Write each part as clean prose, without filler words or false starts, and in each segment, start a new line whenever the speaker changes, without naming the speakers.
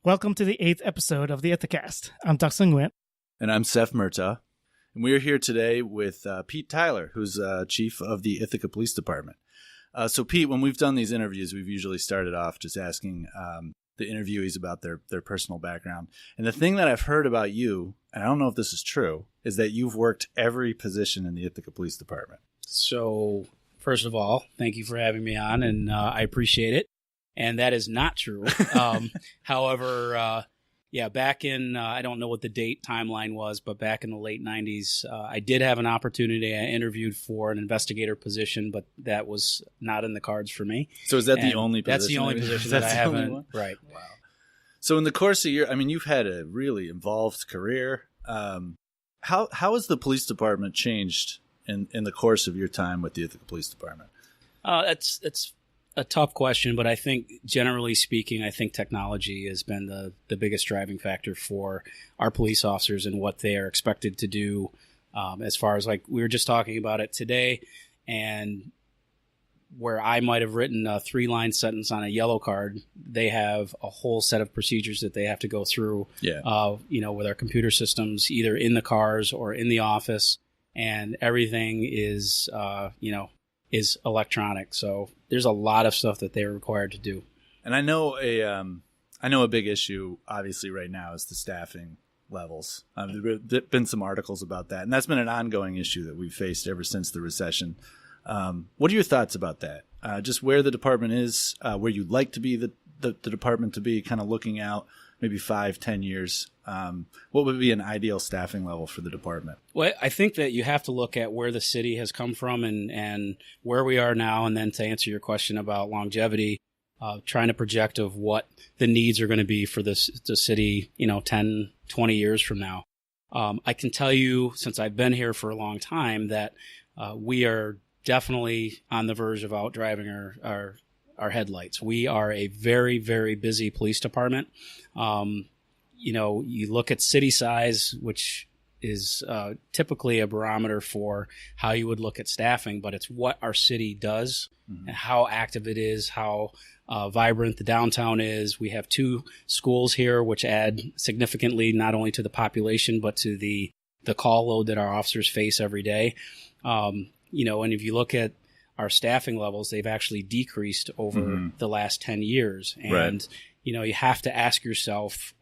Welcome to the 8th episode of the Ithacast. I'm Duxlin Nguyen.
And I'm Seth Murtaugh. And we're here today with Pete Tyler, who's chief of the Ithaca Police Department. So Pete, when we've done these interviews, we've usually started off just asking the interviewees about their personal background. And the thing that I've heard about you, and I don't know if this is true, is that you've worked every position in the Ithaca Police Department.
So, first of all, thank you for having me on, and I appreciate it. And that is not true. However, back in, I don't know what the date timeline was, but back in the late 90s, I did have an opportunity. I interviewed for an investigator position, but that was not in the cards for me.
So is that the only position?
That's the only position that I haven't. Right.
Wow. So in the course of you've had a really involved career. How has the police department changed in the course of your time with the Ithaca Police Department?
It's a tough question, but I think generally speaking, I think technology has been the biggest driving factor for our police officers and what they are expected to do. As far as, like, we were just talking about it today, and where I might have written a 3-line sentence on a yellow card, they have a whole set of procedures that they have to go through. Yeah. With our computer systems, either in the cars or in the office, and everything is electronic. So there's a lot of stuff that they're required to do. And
I know a big issue, obviously, right now is the staffing levels. There have been some articles about that, and that's been an ongoing issue that we've faced ever since the recession. What are your thoughts about that? Just where the department is, where you'd like to be the department to be, kind of looking out maybe 5-10 years. What would be an ideal staffing level for the department?
Well, I think that you have to look at where the city has come from and where we are now. And then to answer your question about longevity, trying to project of what the needs are going to be for the city, 10, 20 years from now. I can tell you, since I've been here for a long time, that we are definitely on the verge of outdriving our headlights. We are a very, very busy police department. You look at city size, which is typically a barometer for how you would look at staffing, but it's what our city does and how active it is, how vibrant the downtown is. We have 2 schools here, which add significantly not only to the population, but to the call load that our officers face every day. And if you look at our staffing levels, they've actually decreased over the last 10 years. And,
right.
You have to ask yourself,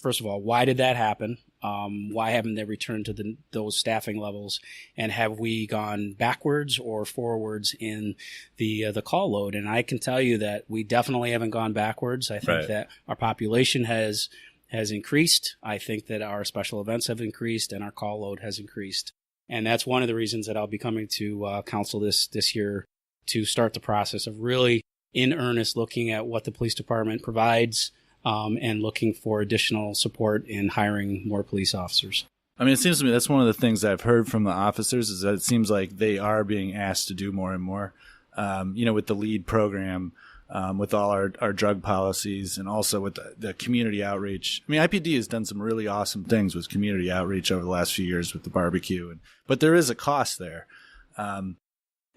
first of all, why did that happen? Why haven't they returned to those staffing levels? And have we gone backwards or forwards in the call load? And I can tell you that we definitely haven't gone backwards. I think that our population has increased. I think that our special events have increased and our call load has increased. And that's one of the reasons that I'll be coming to council this year to start the process of really in earnest looking at what the police department provides and looking for additional support in hiring more police officers.
I mean, it seems to me that's one of the things I've heard from the officers is that it seems like they are being asked to do more and more, with the LEAD program, with all our drug policies, and also with the community outreach. I mean, IPD has done some really awesome things with community outreach over the last few years with the barbecue, but there is a cost there.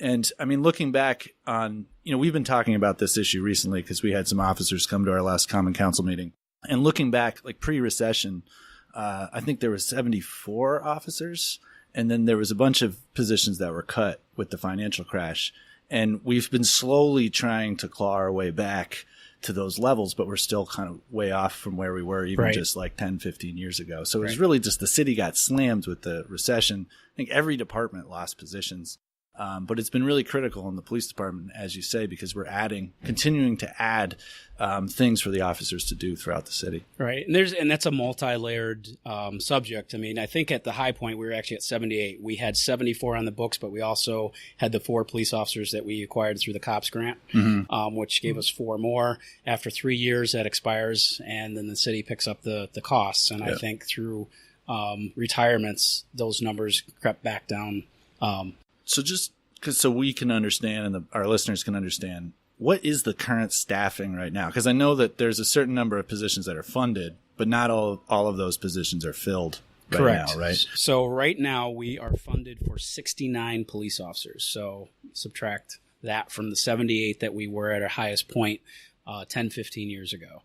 And I mean, looking back on, we've been talking about this issue recently because we had some officers come to our last Common Council meeting. And looking back, like pre-recession, I think there were 74 officers, and then there was a bunch of positions that were cut with the financial crash. And we've been slowly trying to claw our way back to those levels, but we're still kind of way off from where we were even just like 10, 15 years ago. So it was really just the city got slammed with the recession. I think every department lost positions. But it's been really critical in the police department, as you say, because we're continuing to add things for the officers to do throughout the city.
Right. And that's a multi-layered subject. I mean, I think at the high point, we were actually at 78. We had 74 on the books, but we also had the 4 police officers that we acquired through the COPS grant, which gave us 4 more. After 3 years, that expires, and then the city picks up the costs. And I think through retirements, those numbers crept back down.
So we can understand and our listeners can understand, what is the current staffing right now? Because I know that there's a certain number of positions that are funded, but not all of those positions are filled right now, right?
So right now we are funded for 69 police officers. So subtract that from the 78 that we were at our highest point. 10, 15 years ago.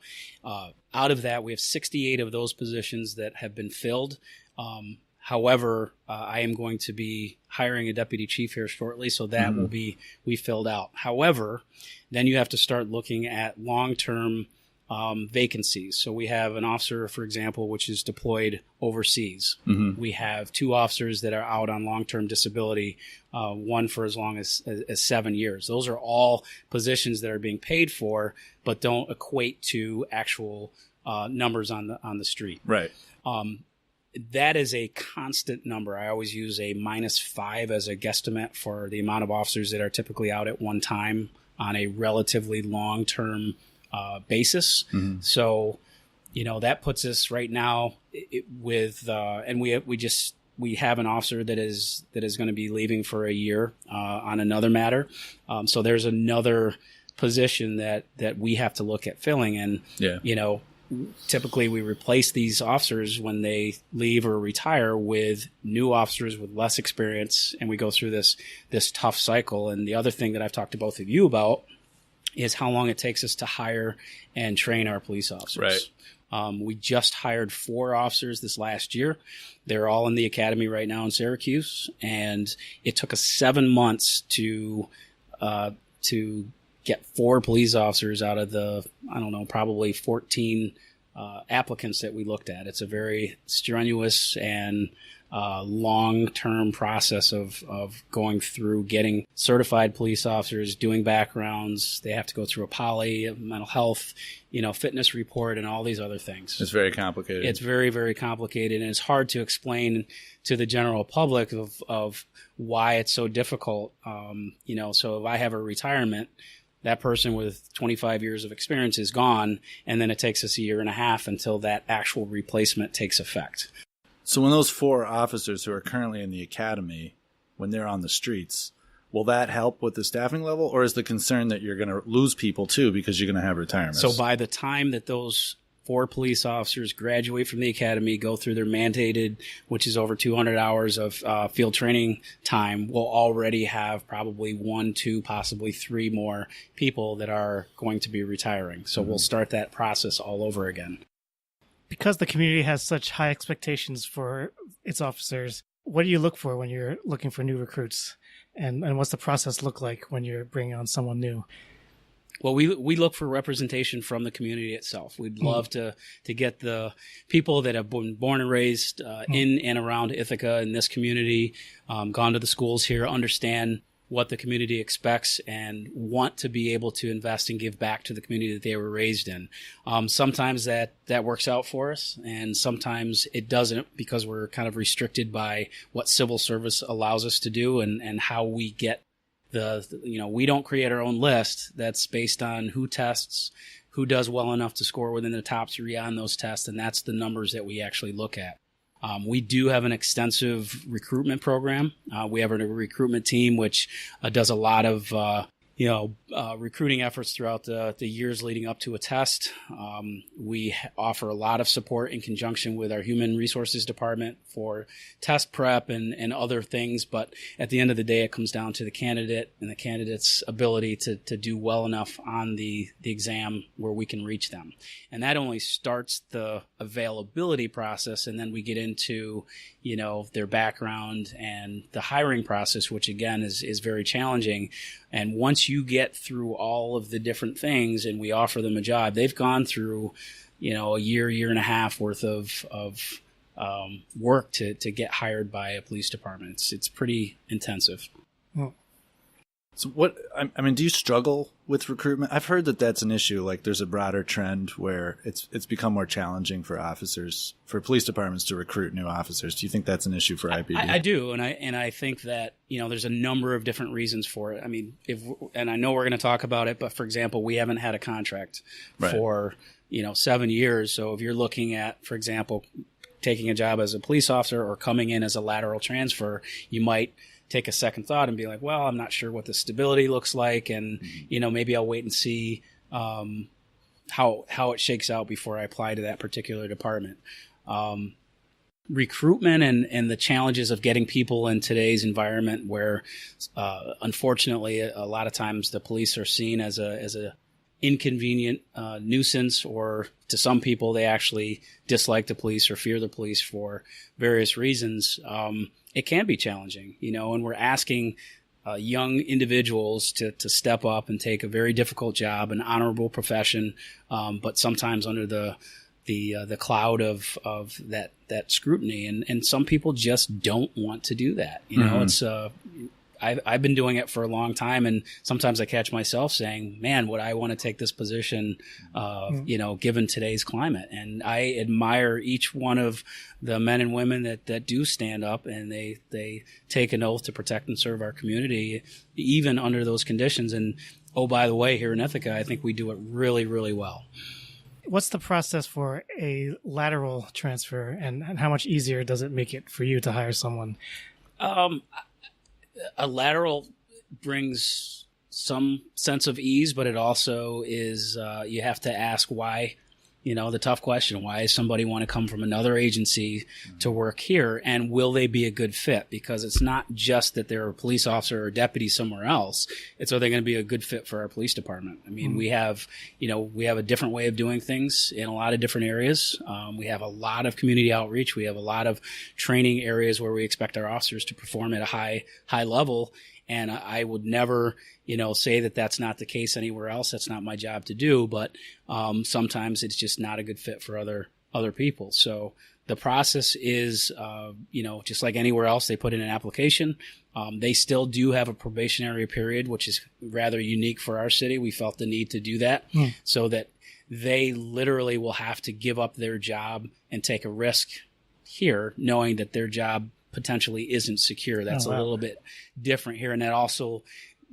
Out of that, we have 68 of those positions that have been filled. However, I am going to be hiring a deputy chief here shortly, so that will be filled out. However, then you have to start looking at long-term vacancies. So we have an officer, for example, which is deployed overseas. We have 2 officers that are out on long-term disability, one for as long as 7 years. Those are all positions that are being paid for, but don't equate to actual numbers on the street.
Right.
That is a constant number. I always use a -5 as a guesstimate for the amount of officers that are typically out at one time on a relatively long-term basis. So, that puts us right now with, and we have an officer that is going to be leaving for a year on another matter. So there's another position that we have to look at filling. And, typically we replace these officers when they leave or retire with new officers with less experience, and we go through this tough cycle. And the other thing that I've talked to both of you about is how long it takes us to hire and train our police officers. Right. We just hired 4 officers this last year. They're all in the academy right now in Syracuse, and it took us 7 months to get 4 police officers out of the, probably 14 applicants that we looked at. It's a very strenuous and long-term process of going through getting certified police officers, doing backgrounds. They have to go through a poly, a mental health, fitness report, and all these other things.
It's very complicated.
It's very, very complicated, and it's hard to explain to the general public of why it's so difficult. So if I have a retirement, that person with 25 years of experience is gone, and then it takes us a year and a half until that actual replacement takes effect.
So when those 4 officers who are currently in the academy, when they're on the streets, will that help with the staffing level, or is the concern that you're going to lose people too because you're going to have retirements?
So by the time that those 4 police officers graduate from the academy, go through their mandated, which is over 200 hours of field training time, we'll already have probably 1, 2, possibly 3 more people that are going to be retiring. So we'll start that process all over again.
Because the community has such high expectations for its officers, what do you look for when you're looking for new recruits? And what's the process look like when you're bringing on someone new?
Well, we look for representation from the community itself. We'd love to get the people that have been born and raised in and around Ithaca in this community, gone to the schools here, understand what the community expects, and want to be able to invest and give back to the community that they were raised in. Sometimes that works out for us, and sometimes it doesn't, because we're kind of restricted by what civil service allows us to do and how we get we don't create our own list. That's based on who tests, who does well enough to score within the top 3 on those tests, and that's the numbers that we actually look at. We do have an extensive recruitment program. We have a recruitment team which does a lot of recruiting efforts throughout the years leading up to a test. We offer a lot of support in conjunction with our human resources department for test prep and other things. But at the end of the day, it comes down to the candidate and the candidate's ability to do well enough on the exam where we can reach them. And that only starts the availability process. And then we get into, their background and the hiring process, which again is very challenging. And once you get through all of the different things and we offer them a job, they've gone through, a year and a half worth of work to get hired by a police department. It's pretty intensive.
Well,
so do you struggle with recruitment? I've heard that that's an issue. Like there's a broader trend where it's become more challenging for police departments to recruit new officers. Do you think that's an issue for IPD?
I do. And I think that, there's a number of different reasons for it. I mean, and I know we're going to talk about it, but for example, we haven't had a contract for, 7 years. So if you're looking at, for example, taking a job as a police officer or coming in as a lateral transfer, you might take a second thought and be like, well, I'm not sure what the stability looks like. And, maybe I'll wait and see how it shakes out before I apply to that particular department. Recruitment and the challenges of getting people in today's environment where, unfortunately, a lot of times the police are seen as a inconvenient nuisance, or to some people, they actually dislike the police or fear the police for various reasons, it can be challenging, and we're asking young individuals to step up and take a very difficult job, an honorable profession, but sometimes under the cloud of that scrutiny, and some people just don't want to do that. It's I've been doing it for a long time, and sometimes I catch myself saying, man, would I want to take this position, given today's climate? And I admire each one of the men and women that do stand up and they take an oath to protect and serve our community, even under those conditions. And, oh, by the way, here in Ithaca, I think we do it really, really well.
What's the process for a lateral transfer, and how much easier does it make it for you to hire someone?
A lateral brings some sense of ease, but it also is, you have to ask why, the tough question, why does somebody want to come from another agency to work here, and will they be a good fit? Because it's not just that they're a police officer or deputy somewhere else. It's, are they going to be a good fit for our police department? I mean, we have a different way of doing things in a lot of different areas. We have a lot of community outreach. We have a lot of training areas where we expect our officers to perform at a high level. And I would never, say that that's not the case anywhere else. That's not my job to do. But sometimes it's just not a good fit for other people. So the process is, just like anywhere else, they put in an application. They still do have a probationary period, which is rather unique for our city. We felt the need to do that so that they literally will have to give up their job and take a risk here, knowing that their job potentially isn't secure. That's a little bit different here. And that also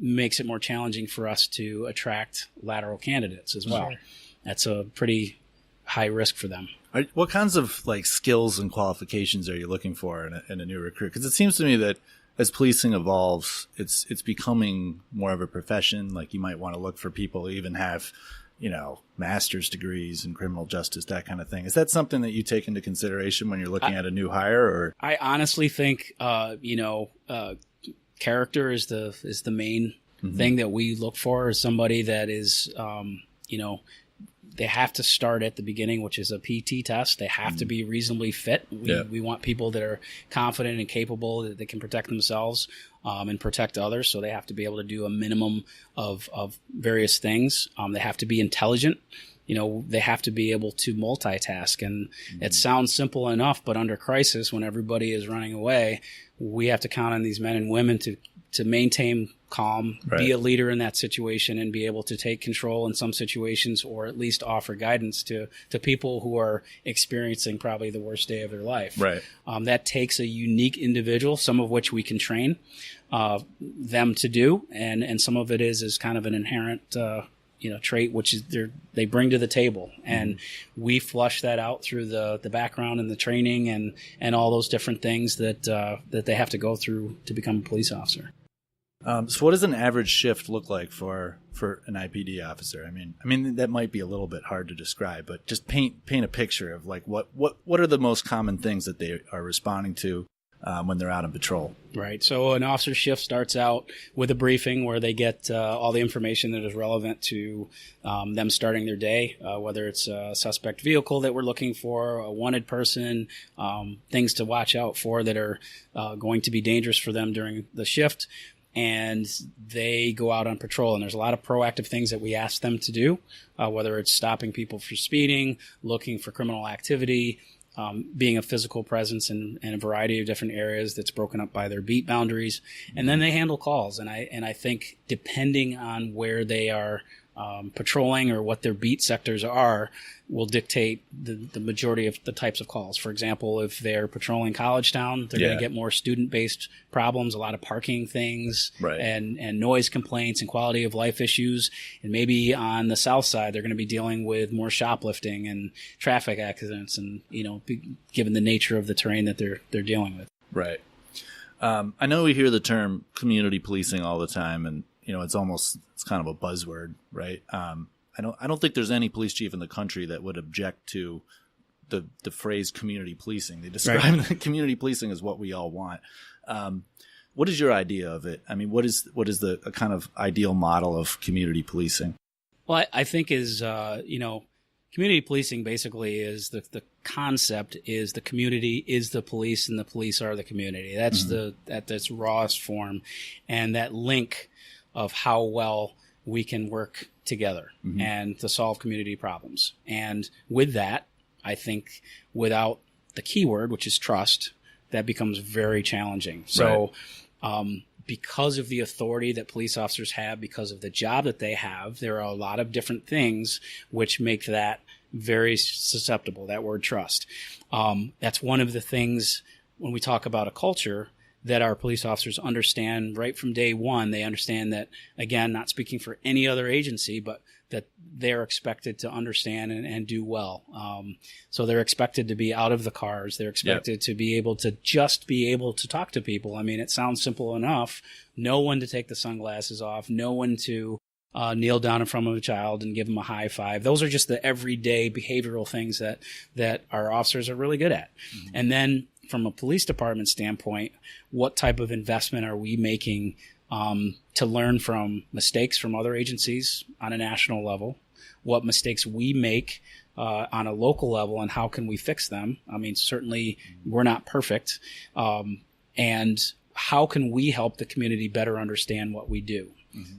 makes it more challenging for us to attract lateral candidates as well. Sure. That's a pretty high risk for them.
What kinds of skills and qualifications are you looking for in a new recruit? Because it seems to me that as policing evolves, it's becoming more of a profession. Like, you might want to look for people who even have master's degrees in criminal justice, that kind of thing. Is that something that you take into consideration when you're looking at a new hire? Or
I honestly think, character is the main thing that we look for, is somebody that is, they have to start at the beginning, which is a PT test. They have to be reasonably fit. We want people that are confident and capable, that they can protect themselves and protect others. So they have to be able to do a minimum of various things. They have to be intelligent. They have to be able to multitask. And it sounds simple enough, but under crisis, when everybody is running away, we have to count on these men and women to maintain calm, be a leader in that situation, and be able to take control in some situations, or at least offer guidance to people who are experiencing probably the worst day of their life. Right. That takes a unique individual, some of which we can train them to do, and some of it is kind of an inherent trait, which is they bring to the table, and we flush that out through the background and the training and all those different things that they have to go through to become a police officer.
So what does an average shift look like for an IPD officer? I mean that might be a little bit hard to describe, but just paint a picture of what are the most common things that they are responding to when they're out on patrol.
Right. So an officer shift starts out with a briefing where they get all the information that is relevant to them starting their day, whether it's a suspect vehicle that we're looking for, a wanted person, things to watch out for that are going to be dangerous for them during the shift. And they go out on patrol, and there's a lot of proactive things that we ask them to do, whether it's stopping people for speeding, looking for criminal activity, being a physical presence in a variety of different areas that's broken up by their beat boundaries. And then they handle calls. And I think depending on where they are patrolling or what their beat sectors are will dictate the majority of the types of calls. For example, if they're patrolling College Town, they're going to get more student-based problems, a lot of parking things, and noise complaints and quality of life issues. And maybe on the Southside, they're going to be dealing with more shoplifting and traffic accidents, and given the nature of the terrain that they're dealing with.
Right. I know we hear the term community policing all the time, and it's kind of a buzzword, right? I don't think there's any police chief in the country that would object to the phrase community policing. They describe community policing as what we all want. What is your idea of it? I mean, what is the kind of ideal model of community policing?
Well, I think is, community policing basically is the concept is the community is the police and the police are the community. That's at its rawest form. And that link of how well we can work together and to solve community problems. And with that, I think without the keyword, which is trust, that becomes very challenging. So, because of the authority that police officers have, because of the job that they have, there are a lot of different things which make that very susceptible, that word trust. That's one of the things when we talk about a culture that our police officers understand right from day one. They understand that, again, not speaking for any other agency, but that they're expected to understand and do well. So they're expected to be out of the cars. They're expected to be able to talk to people. I mean, it sounds simple enough. Know when to take the sunglasses off. Know when to kneel down in front of a child and give them a high five. Those are just the everyday behavioral things that our officers are really good at. And then from a police department standpoint, what type of investment are we making to learn from mistakes from other agencies on a national level, what mistakes we make on a local level, and how can we fix them? I mean, certainly we're not perfect. And how can we help the community better understand what we do?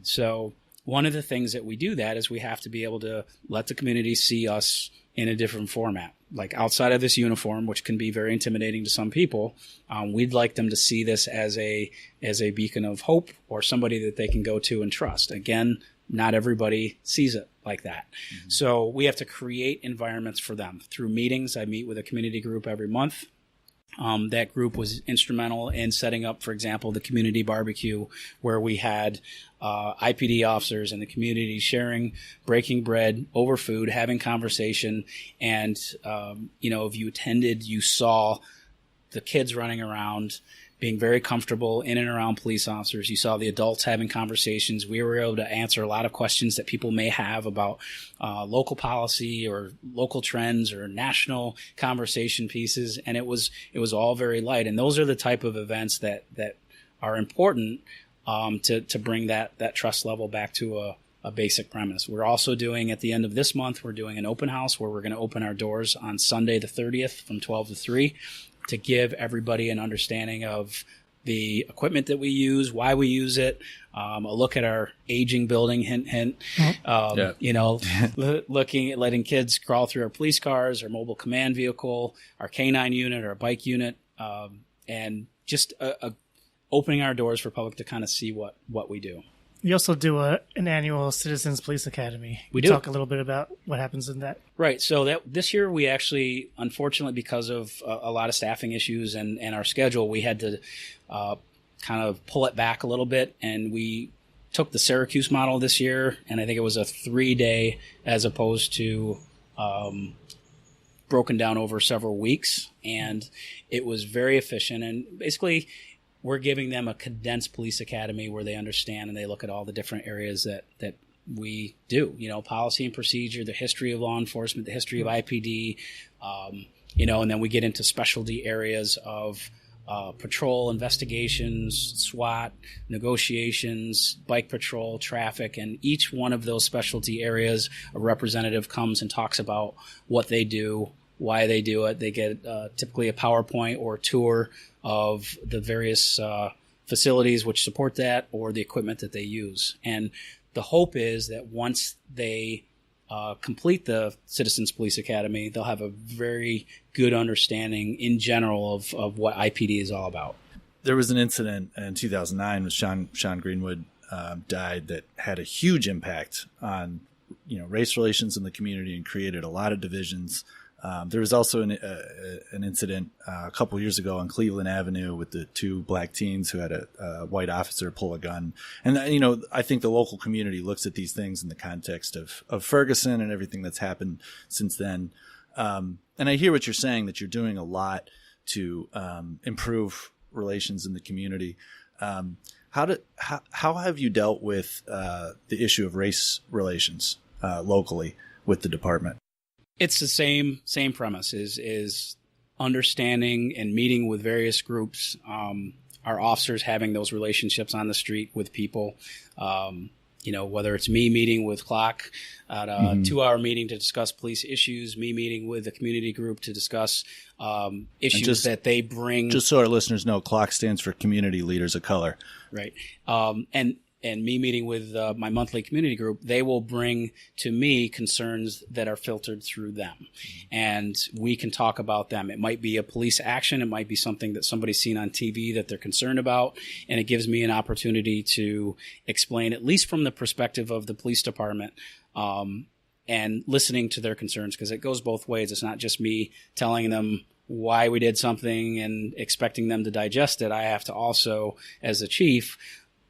So one of the things that we do that is we have to be able to let the community see us in a different format. Like outside of this uniform, which can be very intimidating to some people, we'd like them to see this as a beacon of hope or somebody that they can go to and trust. Again, not everybody sees it like that. So we have to create environments for them through meetings. I meet with a community group every month. That group was instrumental in setting up, for example, the community barbecue, where we had IPD officers in the community sharing, breaking bread over food, having conversation. And, if you attended, you saw the kids running around, being very comfortable in and around police officers. You saw the adults having conversations. We were able to answer a lot of questions that people may have about local policy or local trends or national conversation pieces. And it was all very light. And those are the type of events that are important to bring that trust level back to a basic premise. We're also doing, at the end of this month, we're doing an open house where we're going to open our doors on Sunday the 30th from 12 to 3. To give everybody an understanding of the equipment that we use, why we use it, a look at our aging building, hint, hint, looking at letting kids crawl through our police cars, our mobile command vehicle, our K9 unit, our bike unit, and just opening our doors for public to kind of see what we do.
You also do an annual Citizens Police Academy.
We do.
Talk a little bit about what happens in that.
Right. So this year we actually, unfortunately, because of a lot of staffing issues and our schedule, we had to kind of pull it back a little bit. And we took the Syracuse model this year, and I think it was a 3-day as opposed to broken down over several weeks. And it was very efficient. And basically, we're giving them a condensed police academy where they understand and they look at all the different areas that we do, policy and procedure, the history of law enforcement, the history of IPD, and then we get into specialty areas of patrol, investigations, SWAT, negotiations, bike patrol, traffic, and each one of those specialty areas, a representative comes and talks about what they do, why they do it. They get typically a PowerPoint or a tour of the various facilities which support that or the equipment that they use. And the hope is that once they complete the Citizens Police Academy, they'll have a very good understanding in general of what IPD is all about.
There was an incident in 2009 when Sean Greenwood died that had a huge impact on race relations in the community and created a lot of divisions. There was also an incident a couple years ago on Cleveland Avenue with the 2 black teens who had a white officer pull a gun. And, I think the local community looks at these things in the context of Ferguson and everything that's happened since then. And I hear what you're saying, that you're doing a lot to improve relations in the community. How have you dealt with the issue of race relations locally with the department?
It's the same premise is understanding and meeting with various groups, our officers having those relationships on the street with people, whether it's me meeting with Clock at a 2-hour meeting to discuss police issues, me meeting with the community group to discuss issues that they bring.
Just so our listeners know, CLOC stands for Community Leaders of Color.
Right. And me meeting with my monthly community group, they will bring to me concerns that are filtered through them. And we can talk about them. It might be a police action. It might be something that somebody's seen on TV that they're concerned about. And it gives me an opportunity to explain, at least from the perspective of the police department, and listening to their concerns, because it goes both ways. It's not just me telling them why we did something and expecting them to digest it. I have to also, as a chief,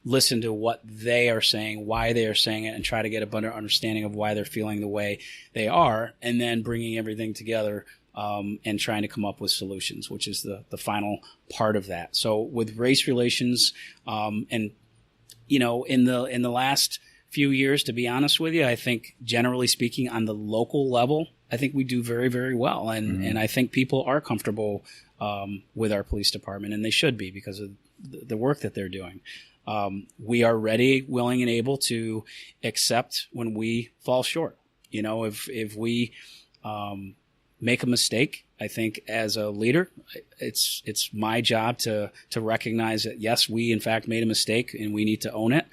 listen to what they are saying, why they are saying it, and try to get a better understanding of why they're feeling the way they are, and then bringing everything together and trying to come up with solutions, which is the final part of that. So with race relations, in the last few years, to be honest with you, I think generally speaking on the local level, I think we do very, very well. And I think people are comfortable with our police department, and they should be because of the work that they're doing. We are ready, willing, and able to accept when we fall short. If we make a mistake, I think as a leader, it's my job to recognize that, yes, we in fact made a mistake and we need to own it,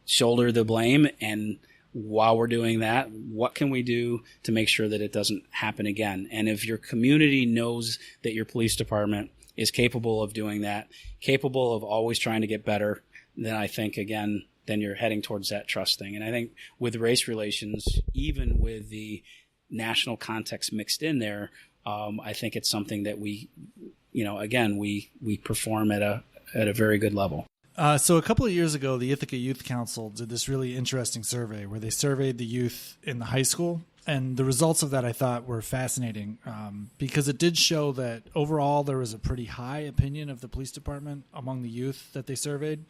shoulder the blame. And while we're doing that, what can we do to make sure that it doesn't happen again? And if your community knows that your police department is capable of doing that, capable of always trying to get better, then I think, again, then you're heading towards that trust thing. And I think with race relations, even with the national context mixed in there, I think it's something that we perform at a very good level.
So a couple of years ago, the Ithaca Youth Council did this really interesting survey where they surveyed the youth in the high school. And the results of that I thought were fascinating because it did show that overall there was a pretty high opinion of the police department among the youth that they surveyed.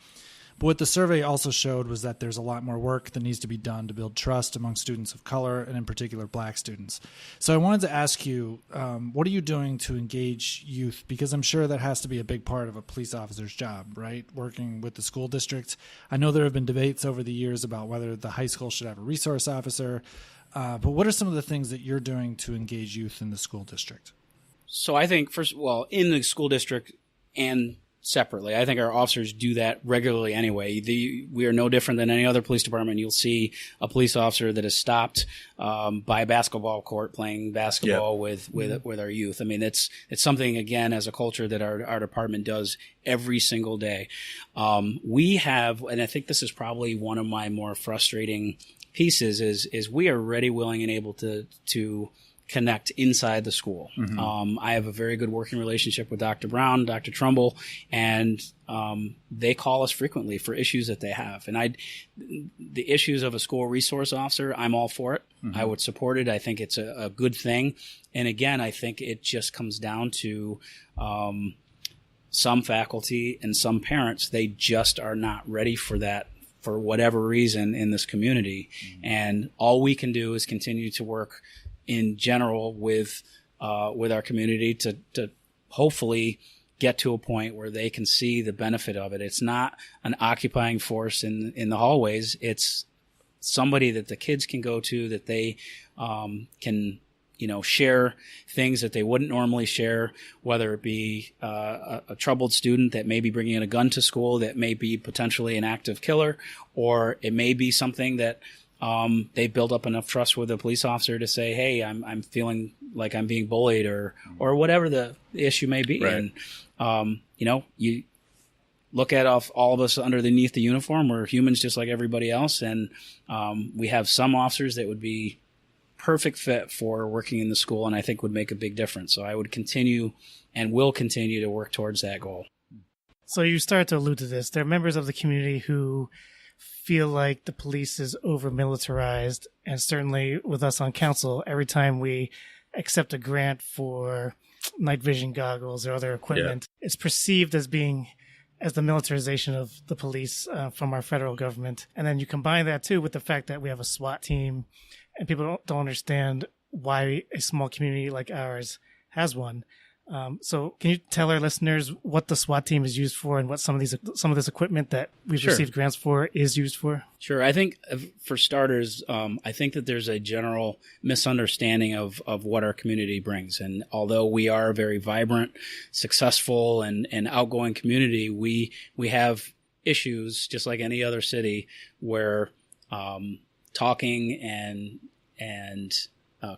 But what the survey also showed was that there's a lot more work that needs to be done to build trust among students of color and in particular black students. So I wanted to ask you, what are you doing to engage youth? Because I'm sure that has to be a big part of a police officer's job, right? Working with the school district. I know there have been debates over the years about whether the high school should have a resource officer. But what are some of the things that you're doing to engage youth in the school district?
So I think, first of all, in the school district and separately, I think our officers do that regularly anyway. We are no different than any other police department. You'll see a police officer that is stopped by a basketball court playing basketball with our youth. I mean, it's something, again, as a culture that our department does every single day. We have, and I think this is probably one of my more frustrating pieces, is we are ready, willing, and able to connect inside the school. I have a very good working relationship with Dr. Brown, Dr. Trumbull, and they call us frequently for issues that they have. And the issues of a school resource officer, I'm all for it. I would support it. I think it's a good thing. And again, I think it just comes down to some faculty and some parents, they just are not ready for that for whatever reason in this community. And all we can do is continue to work in general with our community to hopefully get to a point where they can see the benefit of it. It's not an occupying force in the hallways. It's somebody that the kids can go to, that they can share things that they wouldn't normally share, whether it be a troubled student that may be bringing in a gun to school that may be potentially an active killer, or it may be something that they build up enough trust with a police officer to say, hey, I'm feeling like I'm being bullied or whatever the issue may be. Right. And, you look at all of us underneath the uniform. We're humans just like everybody else. And we have some officers that would be perfect fit for working in the school, and I think would make a big difference. So I would continue and will continue to work towards that goal.
So you start to allude to this. There are members of the community who feel like the police is over-militarized, and certainly with us on council, every time we accept a grant for night vision goggles or other equipment, it's perceived as being as the militarization of the police from our federal government. And then you combine that too with the fact that we have a SWAT team, and people don't understand why a small community like ours has one. So can you tell our listeners what the SWAT team is used for and what some of this equipment that we've received grants for is used for?
Sure. I think for starters, I think that there's a general misunderstanding of what our community brings. And although we are a very vibrant, successful, and outgoing community, we have issues just like any other city where talking and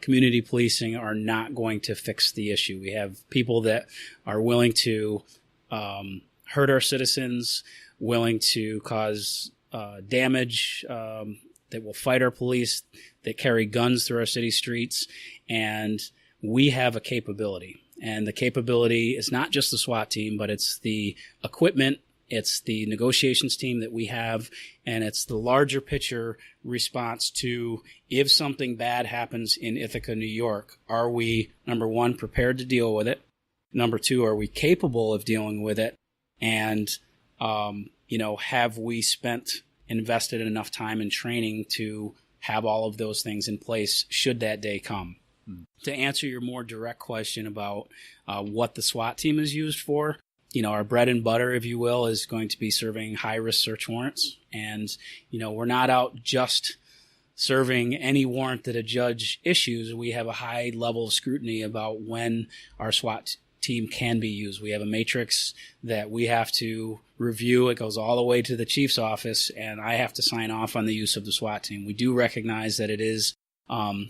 community policing are not going to fix the issue. We have people that are willing to hurt our citizens, willing to cause damage, that will fight our police, that carry guns through our city streets, and we have a capability. And the capability is not just the SWAT team, but it's the equipment, it's the negotiations team that we have, and it's the larger picture response to if something bad happens in Ithaca, New York, are we, number one, prepared to deal with it? Number two, are we capable of dealing with it? And, have we invested enough time in training to have all of those things in place should that day come? To answer your more direct question about what the SWAT team is used for, our bread and butter, if you will, is going to be serving high-risk search warrants. And, we're not out just serving any warrant that a judge issues. We have a high level of scrutiny about when our SWAT team can be used. We have a matrix that we have to review. It goes all the way to the chief's office, and I have to sign off on the use of the SWAT team. We do recognize that it is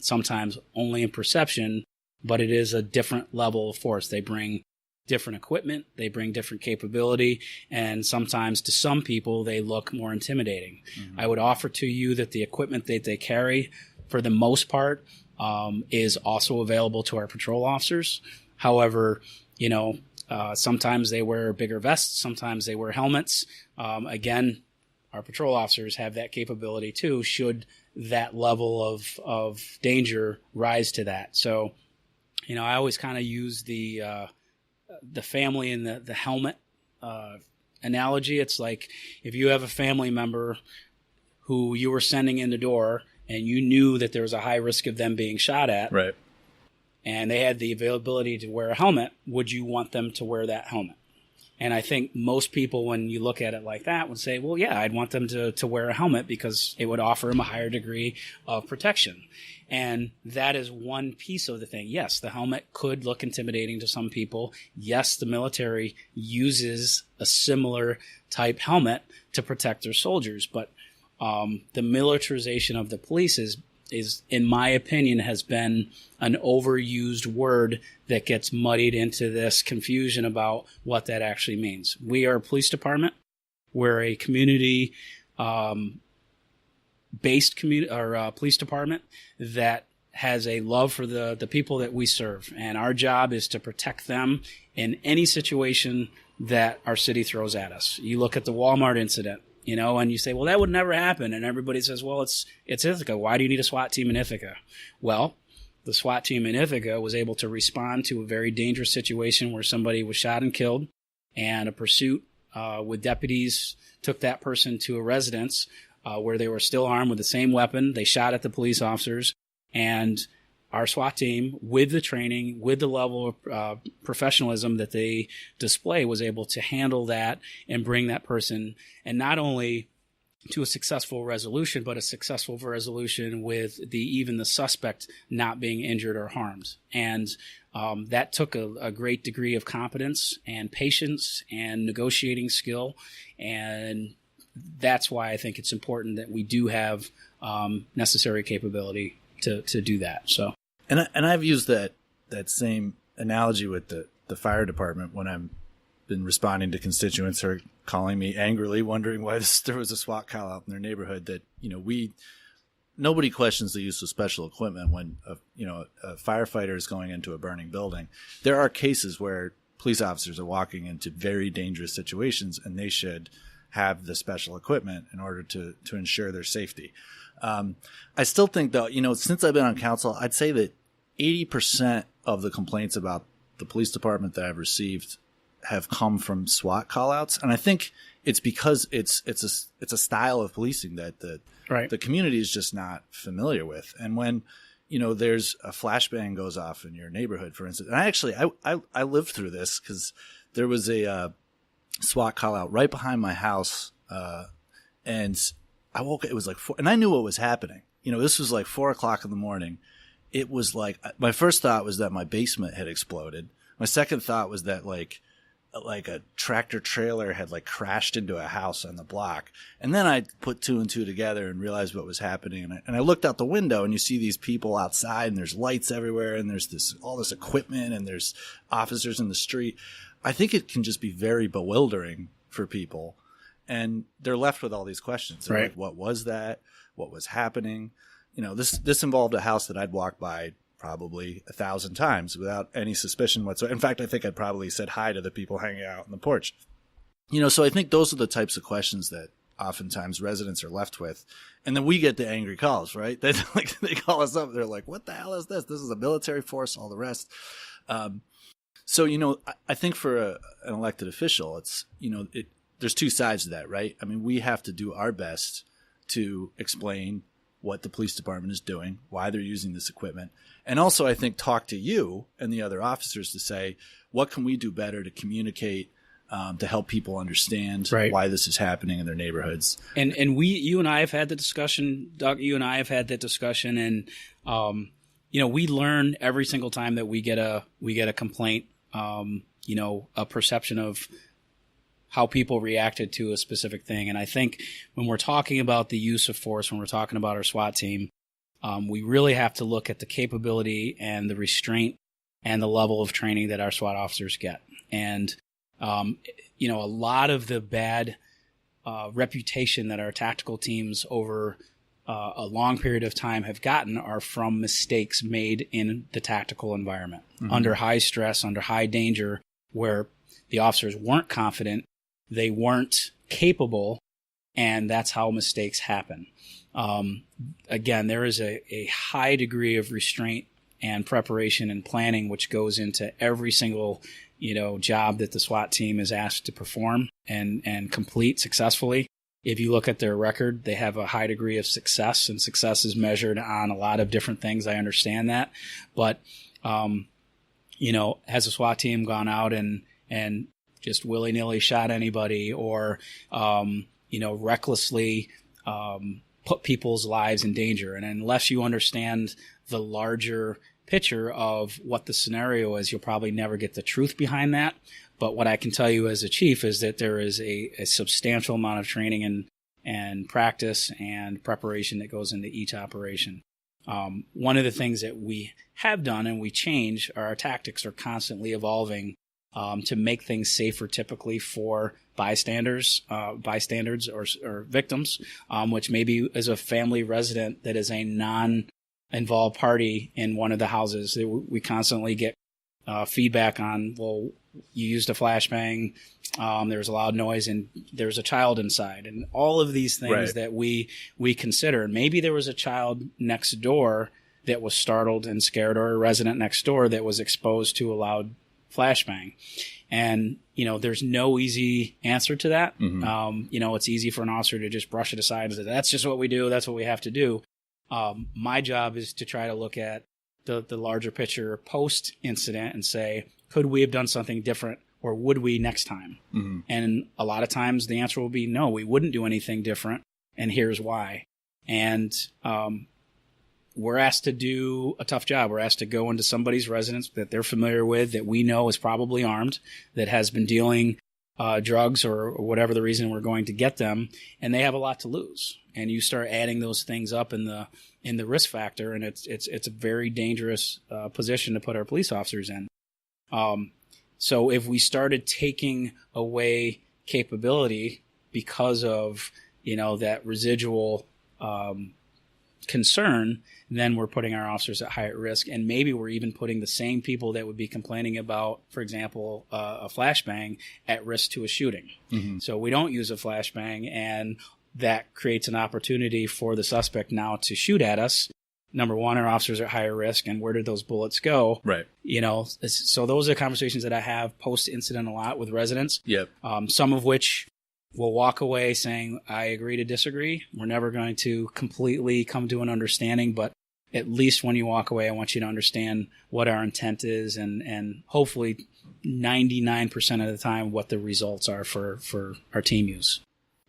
sometimes only in perception, but it is a different level of force. They bring different equipment, they bring different capability, and sometimes to some people they look more intimidating. Mm-hmm. I would offer to you that the equipment that they carry, for the most part, is also available to our patrol officers. However, sometimes they wear bigger vests, sometimes they wear helmets. Again, our patrol officers have that capability too, should that level of danger rise to that. So, I always kind of use the family and the helmet analogy. It's like if you have a family member who you were sending in the door and you knew that there was a high risk of them being shot at,
right,
and they had the availability to wear a helmet, would you want them to wear that helmet? And I think most people, when you look at it like that, would say, well, yeah, I'd want them to wear a helmet because it would offer them a higher degree of protection. And that is one piece of the thing. Yes, the helmet could look intimidating to some people. Yes, the military uses a similar type helmet to protect their soldiers. But the militarization of the police is, in my opinion, has been an overused word that gets muddied into this confusion about what that actually means. We are a police department. We're a community based police department that has a love for the people that we serve. And our job is to protect them in any situation that our city throws at us. You look at the Walmart incident, and you say, well, that would never happen. And everybody says, well, it's Ithaca. Why do you need a SWAT team in Ithaca? Well, the SWAT team in Ithaca was able to respond to a very dangerous situation where somebody was shot and killed, and a pursuit with deputies took that person to a residence where they were still armed with the same weapon. They shot at the police officers, and our SWAT team, with the training, with the level of professionalism that they display, was able to handle that and bring that person, and not only to a successful resolution, but a successful resolution with even the suspect not being injured or harmed. And that took a great degree of competence and patience and negotiating skill. And that's why I think it's important that we do have necessary capability to do that. So,
and I've used that same analogy with the fire department when I've been responding to constituents who are calling me angrily, wondering why there was a SWAT call out in their neighborhood. That nobody questions the use of special equipment when a firefighter is going into a burning building. There are cases where police officers are walking into very dangerous situations, and they should have the special equipment in order to ensure their safety. I still think, though, since I've been on council, I'd say that 80% of the complaints about the police department that I've received have come from SWAT callouts, and I think it's because it's a style of policing that the community is just not familiar with. And when there's a flashbang goes off in your neighborhood, for instance. And I lived through this because there was a SWAT call out right behind my house. And I woke up, it was like 4, and I knew what was happening. This was like 4:00 in the morning. It was like, my first thought was that my basement had exploded. My second thought was that like a tractor trailer had like crashed into a house on the block. And then I put 2 and 2 together and realized what was happening. And I looked out the window and you see these people outside and there's lights everywhere and there's all this equipment and there's officers in the street. I think it can just be very bewildering for people. And they're left with all these questions. They're like, what was that? What was happening? This involved a house that I'd walked by probably 1,000 times without any suspicion whatsoever. In fact, I think I'd probably said hi to the people hanging out on the porch. So I think those are the types of questions that oftentimes residents are left with. And then we get the angry calls, right? They call us up. They're like, what the hell is this? This is a military force, all the rest. So, I think for an elected official, it's, there's 2 sides to that, right? I mean, we have to do our best to explain what the police department is doing, why they're using this equipment. And also, I think, talk to you and the other officers to say, what can we do better to communicate, to help people understand why this is happening in their neighborhoods. And
you and I have had the discussion, Doug, and, we learn every single time that we get a complaint, a perception of how people reacted to a specific thing. And I think when we're talking about the use of force, when we're talking about our SWAT team, we really have to look at the capability and the restraint and the level of training that our SWAT officers get. And, a lot of the bad reputation that our tactical teams over a long period of time have gotten are from mistakes made in the tactical environment, under high stress, under high danger, where the officers weren't confident, they weren't capable, and that's how mistakes happen. Again, there is a high degree of restraint and preparation and planning which goes into every single job that the SWAT team is asked to perform and complete successfully. If you look at their record, they have a high degree of success, and success is measured on a lot of different things. I understand that. But, has a SWAT team gone out and just willy-nilly shot anybody or, recklessly put people's lives in danger? And unless you understand the larger picture of what the scenario is, you'll probably never get the truth behind that. But what I can tell you as a chief is that there is a substantial amount of training and practice and preparation that goes into each operation. One of the things that we have done and we change, our tactics are constantly evolving to make things safer, typically for bystanders or victims, which maybe is a family resident that is a non-involved party in one of the houses. We constantly get feedback on, well, you used a flashbang, there was a loud noise, and there's a child inside, and all of these things that we consider. And maybe there was a child next door that was startled and scared, or a resident next door that was exposed to a loud flashbang. And, there's no easy answer to that. It's easy for an officer to just brush it aside and say, that's just what we do. That's what we have to do. My job is to try to look at the larger picture post incident and say, could we have done something different, or would we next time? And a lot of times the answer will be no, we wouldn't do anything different, and here's why. And we're asked to do a tough job. We're asked to go into somebody's residence that they're familiar with, that we know is probably armed, that has been dealing drugs or whatever the reason we're going to get them, and they have a lot to lose. And you start adding those things up in the risk factor, and it's a very dangerous position to put our police officers in. So if we started taking away capability because of, that residual concern, then we're putting our officers at higher risk. And maybe we're even putting the same people that would be complaining about, for example, a flashbang at risk to a shooting. So we don't use a flashbang, and that creates an opportunity for the suspect now to shoot at us. Number one, our officers are at higher risk, and where did those bullets go? Right. So those are conversations that I have post-incident a lot with residents. Yep. Some of which will walk away saying, I agree to disagree. We're never going to completely come to an understanding, but at least when you walk away, I want you to understand what our intent is and hopefully 99% of the time what the results are for our team use.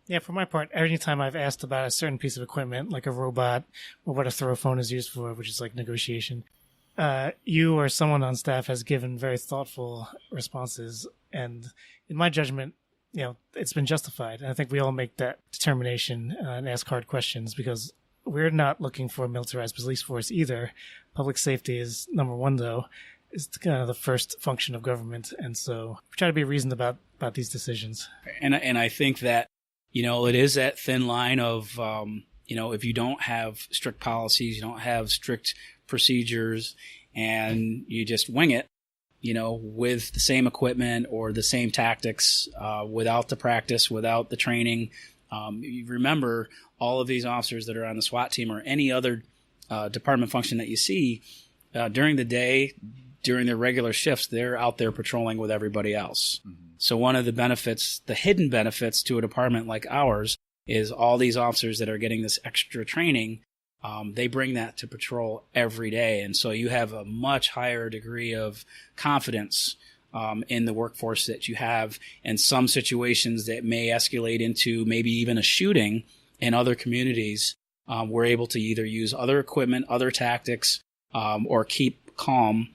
Yeah, for my part, every time I've asked about a certain piece of equipment, like a robot or what a throw phone is used for, which is like negotiation, you or someone on staff has given very thoughtful responses. And in my judgment, it's been justified. And I think we all make that determination and ask hard questions because we're not looking for a militarized police force either. Public safety is number one, though. It's kind of the first function of government. And so we try to be reasoned about these decisions.
And I think that, it is that thin line of, if you don't have strict policies, you don't have strict procedures, and you just wing it, with the same equipment or the same tactics, without the practice, without the training. You remember all of these officers that are on the SWAT team or any other department function that you see during the day, during their regular shifts, they're out there patrolling with everybody else. Mm-hmm. So one of the benefits, the hidden benefits to a department like ours is all these officers that are getting this extra training, they bring that to patrol every day. And so you have a much higher degree of confidence in the workforce that you have. And some situations that may escalate into maybe even a shooting in other communities, we're able to either use other equipment, other tactics, or keep calm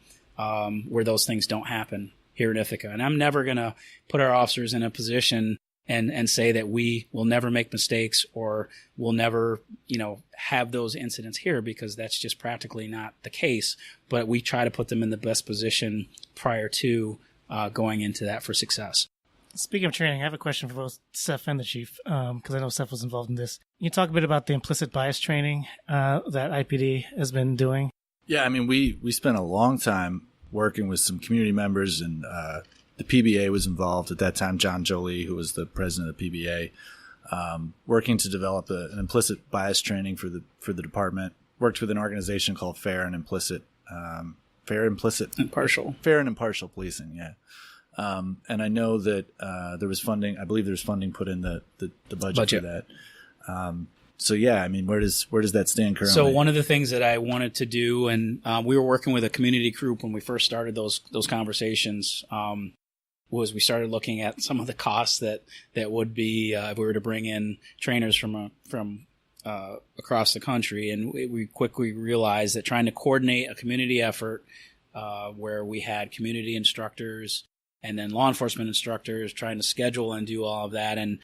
where those things don't happen here in Ithaca. And I'm never going to put our officers in a position and say that we will never make mistakes or will never, have those incidents here, because that's just practically not the case. But we try to put them in the best position prior to going into that for success.
Speaking of training, I have a question for both Seth and the chief, because I know Seth was involved in this. Can you talk a bit about the implicit bias training that IPD has been doing?
Yeah, I mean, we spent a long time working with some community members, and the PBA was involved at that time. John Jolie, who was the president of the PBA, working to develop an implicit bias training for the department. Worked with an organization called Fair and Impartial Policing. Yeah, and I know that there was funding. I believe there was funding put in the budget for that. So yeah, I mean, where does that stand currently?
So one of the things that I wanted to do, and we were working with a community group when we first started those conversations, was we started looking at some of the costs that would be if we were to bring in trainers from across the country, and we quickly realized that trying to coordinate a community effort where we had community instructors and then law enforcement instructors trying to schedule and do all of that, and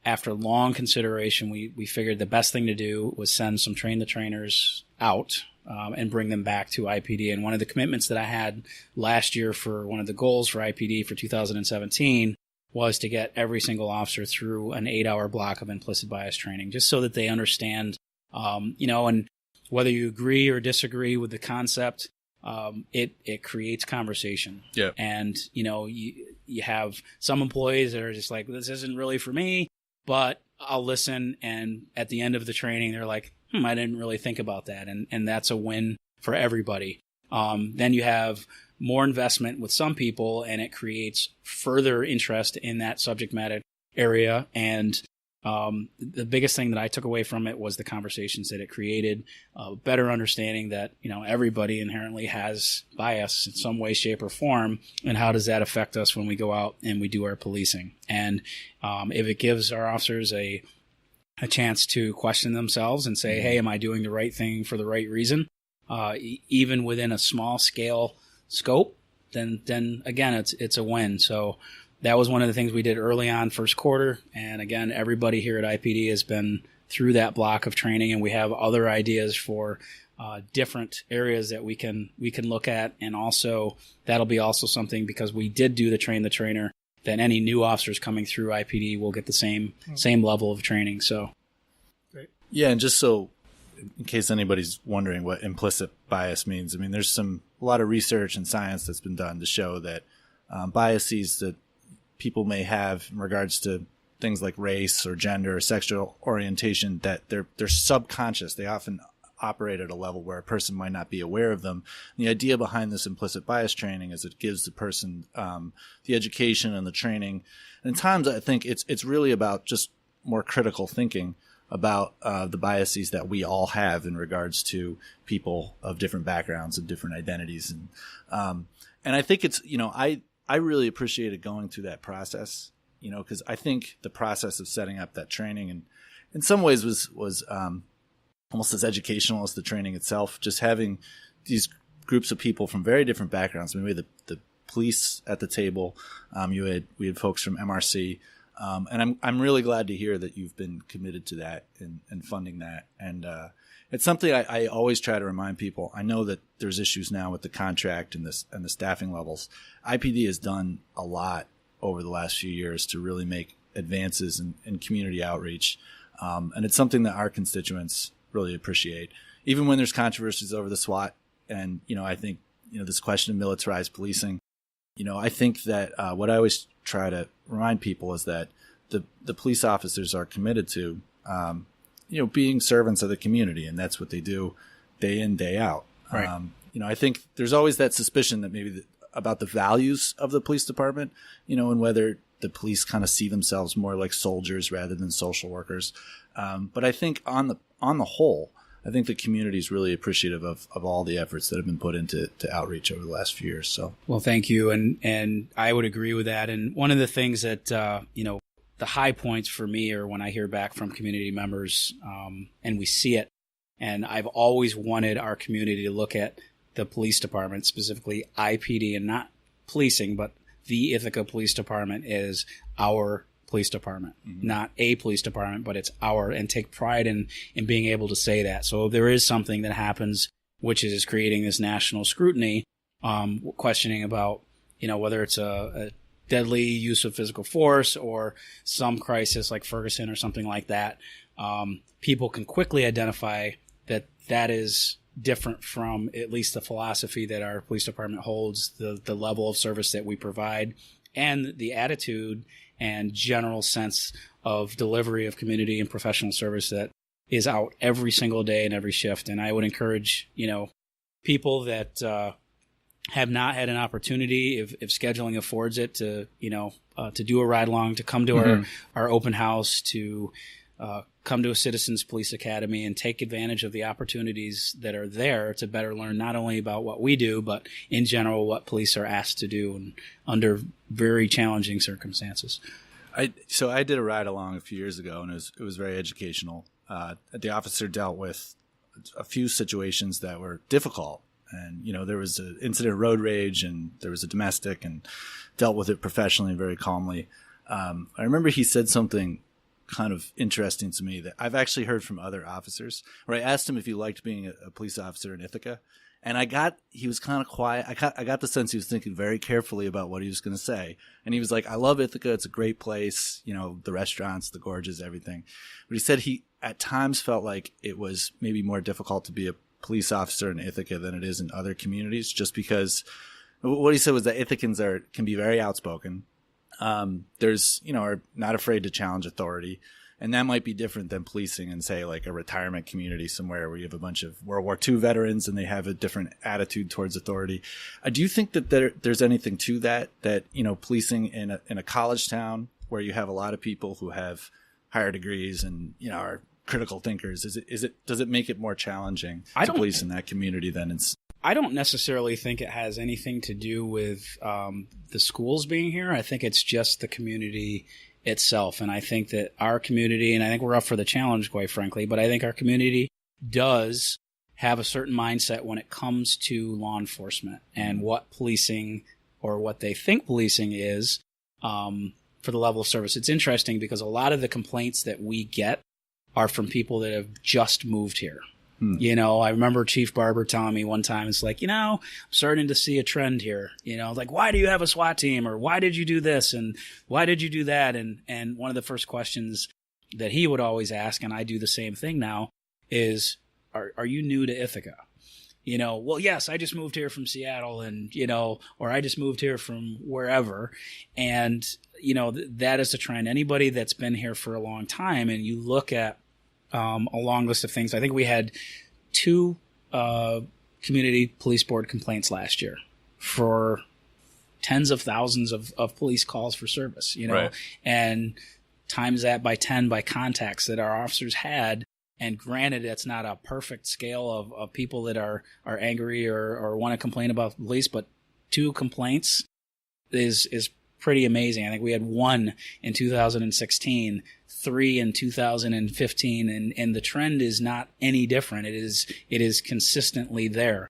after long consideration, we figured the best thing to do was send some train-the-trainers out and bring them back to IPD. And one of the commitments that I had last year for one of the goals for IPD for 2017 was to get every single officer through an 8-hour block of implicit bias training, just so that they understand, and whether you agree or disagree with the concept, it creates conversation.
Yeah.
And, you have some employees that are just like, this isn't really for me, but I'll listen. And at the end of the training, they're like, I didn't really think about that. And that's a win for everybody. Then you have more investment with some people, and it creates further interest in that subject matter area. And the biggest thing that I took away from it was the conversations that it created, better understanding that, everybody inherently has bias in some way, shape, or form. And how does that affect us when we go out and we do our policing? And if it gives our officers a chance to question themselves and say, hey, am I doing the right thing for the right reason? Even within a small scale scope, then again, it's a win. So that was one of the things we did early on first quarter. And again, everybody here at IPD has been through that block of training, and we have other ideas for different areas that we can look at. And also that'll be also something, because we did do the train the trainer, that any new officers coming through IPD will get the same level of training. So,
great. Yeah, and just so in case anybody's wondering what implicit bias means, I mean, there's a lot of research and science that's been done to show that biases that people may have in regards to things like race or gender or sexual orientation, that they're subconscious. They often operate at a level where a person might not be aware of them. And the idea behind this implicit bias training is it gives the person the education and the training. And at times I think it's really about just more critical thinking. about the biases that we all have in regards to people of different backgrounds and different identities. And I think it's, I really appreciated going through that process, because I think the process of setting up that training and in some ways was almost as educational as the training itself, just having these groups of people from very different backgrounds. I mean, we had the police at the table. We had folks from MRC. And I'm really glad to hear that you've been committed to that and funding that. And it's something I always try to remind people. I know that there's issues now with the contract and the staffing levels. IPD has done a lot over the last few years to really make advances in community outreach. And it's something that our constituents really appreciate. Even when there's controversies over the SWAT and, I think, this question of militarized policing, I think that what I always try to remind people is that the police officers are committed to, being servants of the community, and that's what they do day in, day out.
Right.
I think there's always that suspicion that maybe about the values of the police department, and whether the police kind of see themselves more like soldiers rather than social workers. But I think on the whole, I think the community is really appreciative of all the efforts that have been put into outreach over the last few years. So,
well, thank you. And I would agree with that. And one of the things that, the high points for me are when I hear back from community members, and we see it. And I've always wanted our community to look at the police department, specifically IPD, and not policing, but the Ithaca Police Department is our police department, not a police department, but it's our, and take pride in being able to say that. So if there is something that happens, which is creating this national scrutiny, questioning about, whether it's a deadly use of physical force or some crisis like Ferguson or something like that, people can quickly identify that is different from at least the philosophy that our police department holds, the level of service that we provide, and the attitude and general sense of delivery of community and professional service that is out every single day and every shift. And I would encourage, people that have not had an opportunity, if scheduling affords it, to do a ride along, to come to our open house, to come to a Citizens Police Academy and take advantage of the opportunities that are there to better learn not only about what we do, but in general what police are asked to do and under very challenging circumstances.
So I did a ride along a few years ago, and it was very educational. The officer dealt with a few situations that were difficult. And, there was an incident of road rage, and there was a domestic, and dealt with it professionally and very calmly. I remember he said something kind of interesting to me that I've actually heard from other officers, where I asked him if he liked being a police officer in Ithaca. And he was kind of quiet. I got the sense he was thinking very carefully about what he was going to say. And he was like, I love Ithaca. It's a great place. The restaurants, the gorges, everything. But he said he at times felt like it was maybe more difficult to be a police officer in Ithaca than it is in other communities, just because what he said was that Ithacans can be very outspoken. Are not afraid to challenge authority. And that might be different than policing in, say, like a retirement community somewhere where you have a bunch of World War II veterans and they have a different attitude towards authority. Do you think that there's anything to that policing in a college town where you have a lot of people who have higher degrees and, are critical thinkers, does it make it more challenging to police in that community than it's...
I don't necessarily think it has anything to do with the schools being here. I think it's just the community itself. And I think that our community, and I think we're up for the challenge, quite frankly, but I think our community does have a certain mindset when it comes to law enforcement and what policing, or what they think policing is, for the level of service. It's interesting because a lot of the complaints that we get are from people that have just moved here. I remember Chief Barber telling me one time, it's like, I'm starting to see a trend here, like, why do you have a SWAT team? Or why did you do this? And why did you do that? And one of the first questions that he would always ask, and I do the same thing now, is, are you new to Ithaca? Well, yes, I just moved here from Seattle and, or I just moved here from wherever. And, that is the trend. Anybody that's been here for a long time, and you look at a long list of things. I think we had 2 community police board complaints last year for tens of thousands of police calls for service,
Right.
And times that by 10 by contacts that our officers had. And granted, it's not a perfect scale of people that are angry or want to complain about the police, but 2 complaints is pretty amazing. I think we had 1 in 2016, 3 in 2015, and the trend is not any different. It is consistently there.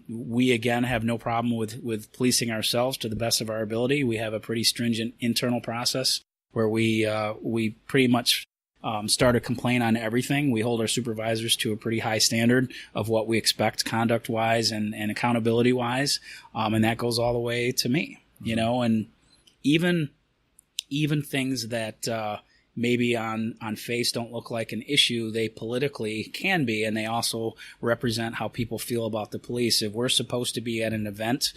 We again have no problem with policing ourselves to the best of our ability. We have a pretty stringent internal process where we pretty much start a complaint on everything. We hold our supervisors to a pretty high standard of what we expect conduct-wise and accountability-wise, and that goes all the way to me, and even things that maybe on face don't look like an issue, they politically can be, and they also represent how people feel about the police. If we're supposed to be at an event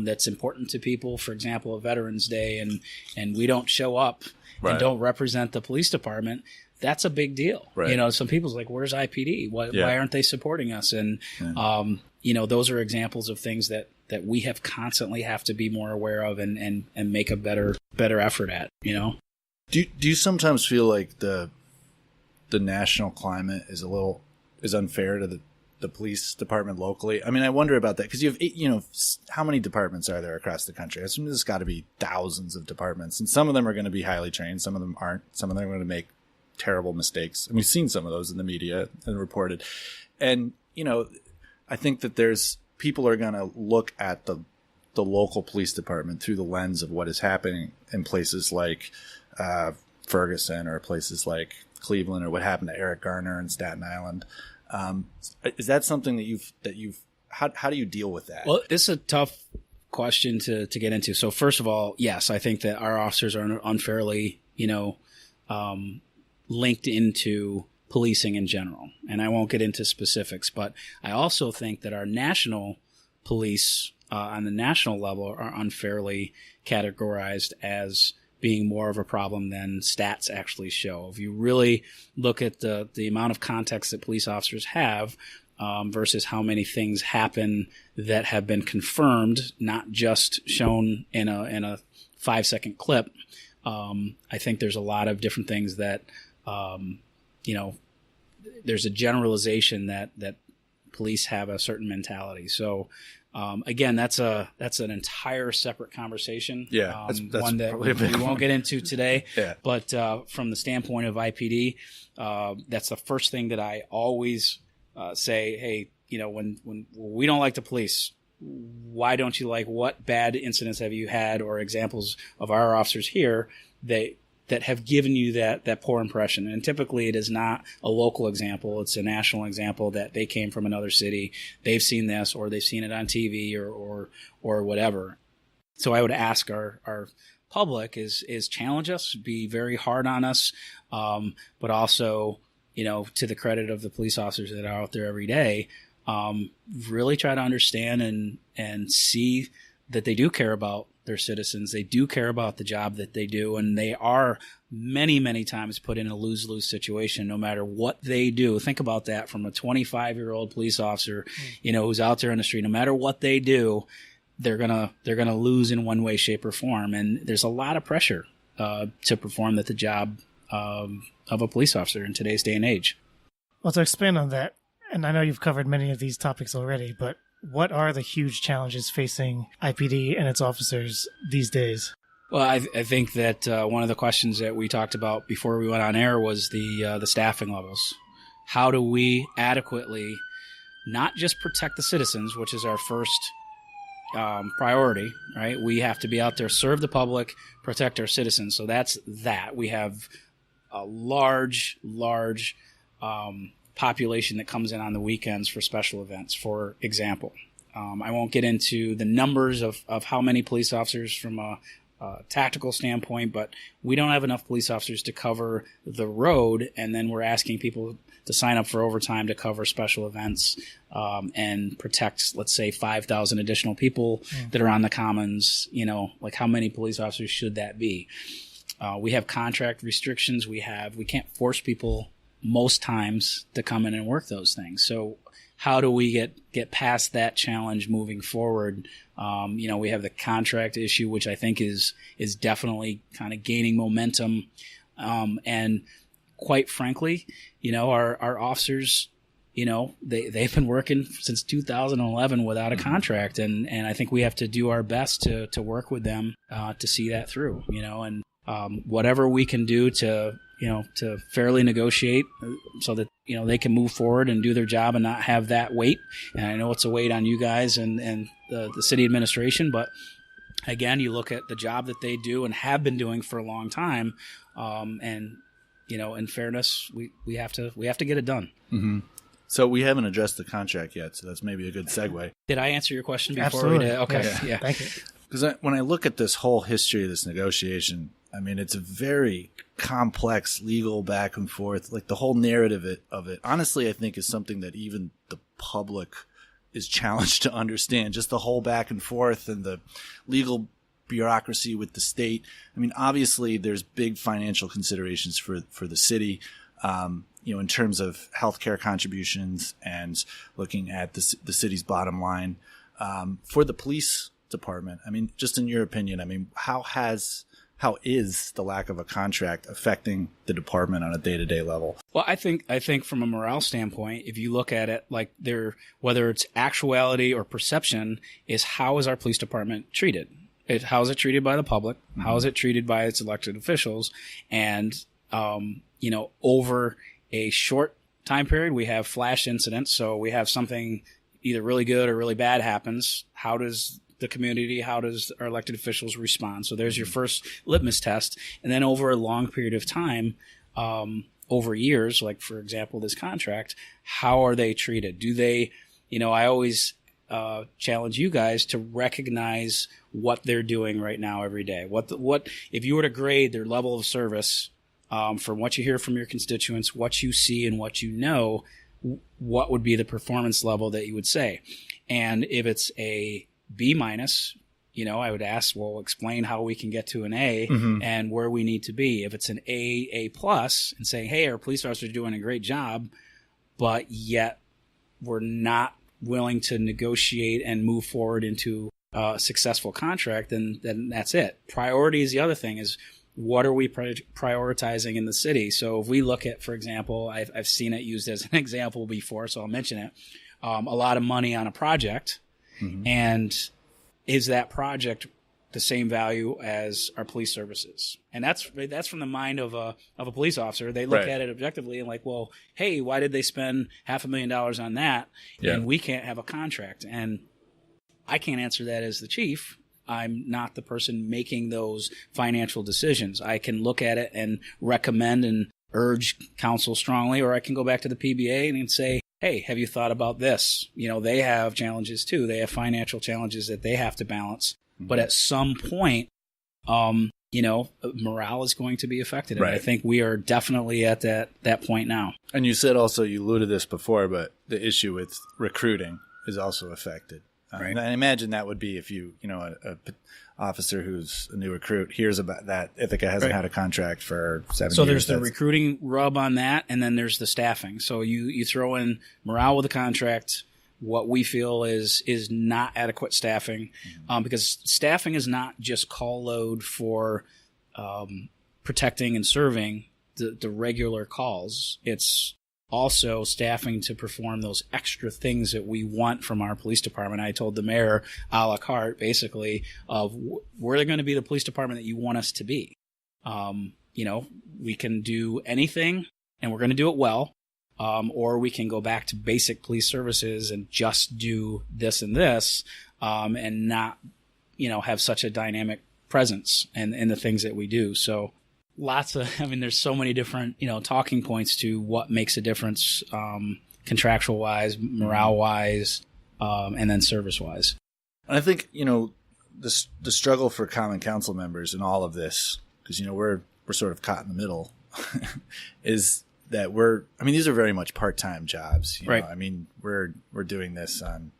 that's important to people, for example, a Veterans Day, and we don't show up and don't represent the police department, that's a big deal. Right. Some people's like, where's IPD? Why aren't they supporting us? And, those are examples of things that we constantly have to be more aware of and make a better effort at,
Do you sometimes feel like the national climate is unfair to the police department locally? I mean, I wonder about that because you have, how many departments are there across the country? I assume there's got to be thousands of departments, and some of them are going to be highly trained, some of them aren't, some of them are going to make terrible mistakes. And we've seen some of those in the media and reported. And, I think that people are going to look at the local police department through the lens of what is happening in places like Ferguson or places like Cleveland or what happened to Eric Garner in Staten Island. Is that something that how do you deal with that?
Well, this is a tough question to get into. So first of all, yes, I think that our officers are unfairly, linked into policing in general. And I won't get into specifics, but I also think that our national police on the national level are unfairly categorized as being more of a problem than stats actually show. If you really look at the amount of context that police officers have versus how many things happen that have been confirmed, not just shown in a 5-second clip, I think there's a lot of different things that, there's a generalization that police have a certain mentality. So, again, that's an entire separate conversation.
Yeah, that's
one that we won't get into today.
Yeah.
But from the standpoint of IPD, that's the first thing that I always say. Hey, when we don't like the police, why don't you like? What bad incidents have you had, or examples of our officers here that have given you that poor impression? And typically it is not a local example. It's a national example that they came from another city. They've seen this, or they've seen it on TV or whatever. So I would ask our public is challenge us, be very hard on us. But also, to the credit of the police officers that are out there every day, really try to understand and see that they do care about their citizens. They do care about the job that they do, and they are many, many times put in a lose-lose situation no matter what they do. Think about that from a 25-year-old police officer, who's out there in the street. No matter what they do, they're gonna lose in one way, shape, or form. And there's a lot of pressure to perform the job of a police officer in today's day and age.
Well, to expand on that, and I know you've covered many of these topics already, but what are the huge challenges facing IPD and its officers these days?
Well, I think that one of the questions that we talked about before we went on air was the staffing levels. How do we adequately not just protect the citizens, which is our first priority, right? We have to be out there, serve the public, protect our citizens. So that's that. We have a large population that comes in on the weekends for special events, for example. I won't get into the numbers of how many police officers from a tactical standpoint, but we don't have enough police officers to cover the road, and then we're asking people to sign up for overtime to cover special events and protect, let's say, 5,000 additional people that are on the commons. Like how many police officers should that be? We have contract restrictions. We can't force people most times to come in and work those things. So how do we get past that challenge moving forward? We have the contract issue, which I think is definitely kind of gaining momentum And quite frankly, our officers, they've been working since 2011 without a contract. And I think we have to do our best to work with them, to see that through, and whatever we can do to fairly negotiate so that, they can move forward and do their job and not have that weight. And I know it's a weight on you guys and the city administration, but again, you look at the job that they do and have been doing for a long time. And, in fairness, we have to get it done.
Mm-hmm. So we haven't addressed the contract yet, so that's maybe a good segue.
Did I answer your question before
Absolutely.
we did? Okay.
Yeah. Thank you.
Because when I look at this whole history of this negotiation, I mean, it's a very complex legal back and forth. Like the whole narrative of it, honestly, I think is something that even the public is challenged to understand. Just the whole back and forth and the legal bureaucracy with the state. I mean, obviously, there's big financial considerations for the city. In terms of healthcare contributions and looking at the city's bottom line. For the police department, I mean, just in your opinion, I mean, how is the lack of a contract affecting the department on a day-to-day level?
Well, I think from a morale standpoint, if you look at it like whether it's actuality or perception, is how is our police department treated? How is it treated by the public? Mm-hmm. How is it treated by its elected officials? And, over a short time period, we have flash incidents. So we have something either really good or really bad happens. How does the community, how does our elected officials respond? So there's your first litmus test. And then over a long period of time, over years, like for example, this contract, how are they treated? Do they, I always challenge you guys to recognize what they're doing right now every day. What if you were to grade their level of service, from what you hear from your constituents, what you see and what you know, what would be the performance level that you would say? And if it's a B minus, I would ask, well, explain how we can get to an A mm-hmm. and where we need to be. If it's an A plus, and saying, hey, our police officers are doing a great job, but yet we're not willing to negotiate and move forward into a successful contract, then that's it. Priority is the other thing, is what are we prioritizing in the city? So if we look at, for example, I've seen it used as an example before, so I'll mention it, a lot of money on a project, mm-hmm. and is that project the same value as our police services? And that's from the mind of a police officer. They look at it objectively and like, well, hey, why did they spend $500,000 on that? Yeah. And we can't have a contract? And I can't answer that as the chief. I'm not the person making those financial decisions. I can look at it and recommend and urge counsel strongly, or I can go back to the PBA and say, hey, have you thought about this? They have challenges too. They have financial challenges that they have to balance. Mm-hmm. But at some point, morale is going to be affected. And I think we are definitely at that point now.
And you said also, you alluded to this before, but the issue with recruiting is also affected. Right. And I imagine that would be if a officer who's a new recruit hears about that. Ithaca hasn't had a contract for 7 years.
So there's the recruiting rub on that, and then there's the staffing. So you throw in morale with the contract, what we feel is not adequate staffing, mm-hmm. Because staffing is not just call load for protecting and serving the regular calls. It's also staffing to perform those extra things that we want from our police department. I told the mayor a la carte, basically, of we're going to be the police department that you want us to be. We can do anything, and we're going to do it well, or we can go back to basic police services and just do this and this, and not, have such a dynamic presence in the things that we do. So there's so many different, talking points to what makes a difference, contractual wise, morale wise, and then service wise.
And I think, the struggle for common council members in all of this, because, we're sort of caught in the middle, is that these are very much part-time jobs. You know? I mean, we're doing this on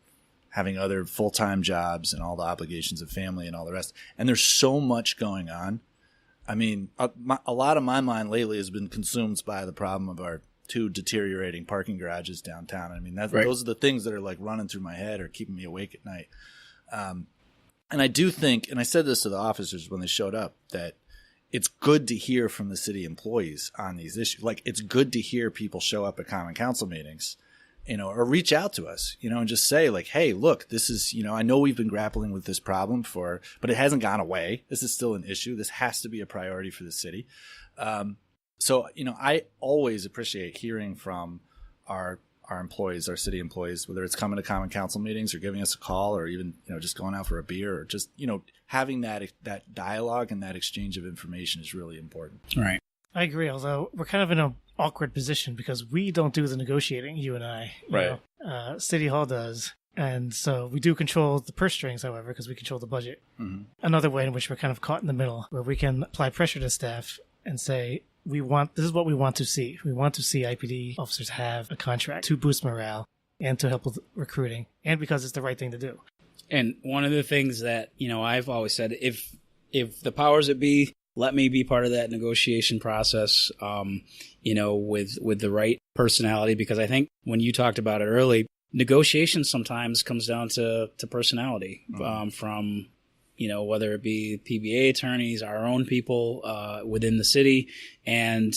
having other full-time jobs and all the obligations of family and all the rest. And there's so much going on. I mean, a lot of my mind lately has been consumed by the problem of our 2 deteriorating parking garages downtown. I mean, those are the things that are like running through my head or keeping me awake at night. And I do think, and I said this to the officers when they showed up, that it's good to hear from the city employees on these issues. Like, it's good to hear people show up at common council meetings, or reach out to us, and just say like, hey, look, this is, I know we've been grappling with this problem but it hasn't gone away. This is still an issue. This has to be a priority for the city. So, I always appreciate hearing from our employees, our city employees, whether it's coming to common council meetings or giving us a call or even, just going out for a beer or just, having that dialogue and that exchange of information is really important.
Right.
I agree, although we're kind of in an awkward position because we don't do the negotiating, you and I.
Right.
City Hall does. And so we do control the purse strings, however, because we control the budget.
Mm-hmm.
Another way in which we're kind of caught in the middle, where we can apply pressure to staff and say, this is what we want to see. We want to see IPD officers have a contract to boost morale and to help with recruiting, and because it's the right thing to do.
And one of the things that, I've always said, if the powers that be let me be part of that negotiation process, with the right personality, because I think when you talked about it early, negotiation sometimes comes down to personality, from, whether it be PBA attorneys, our own people within the city. And,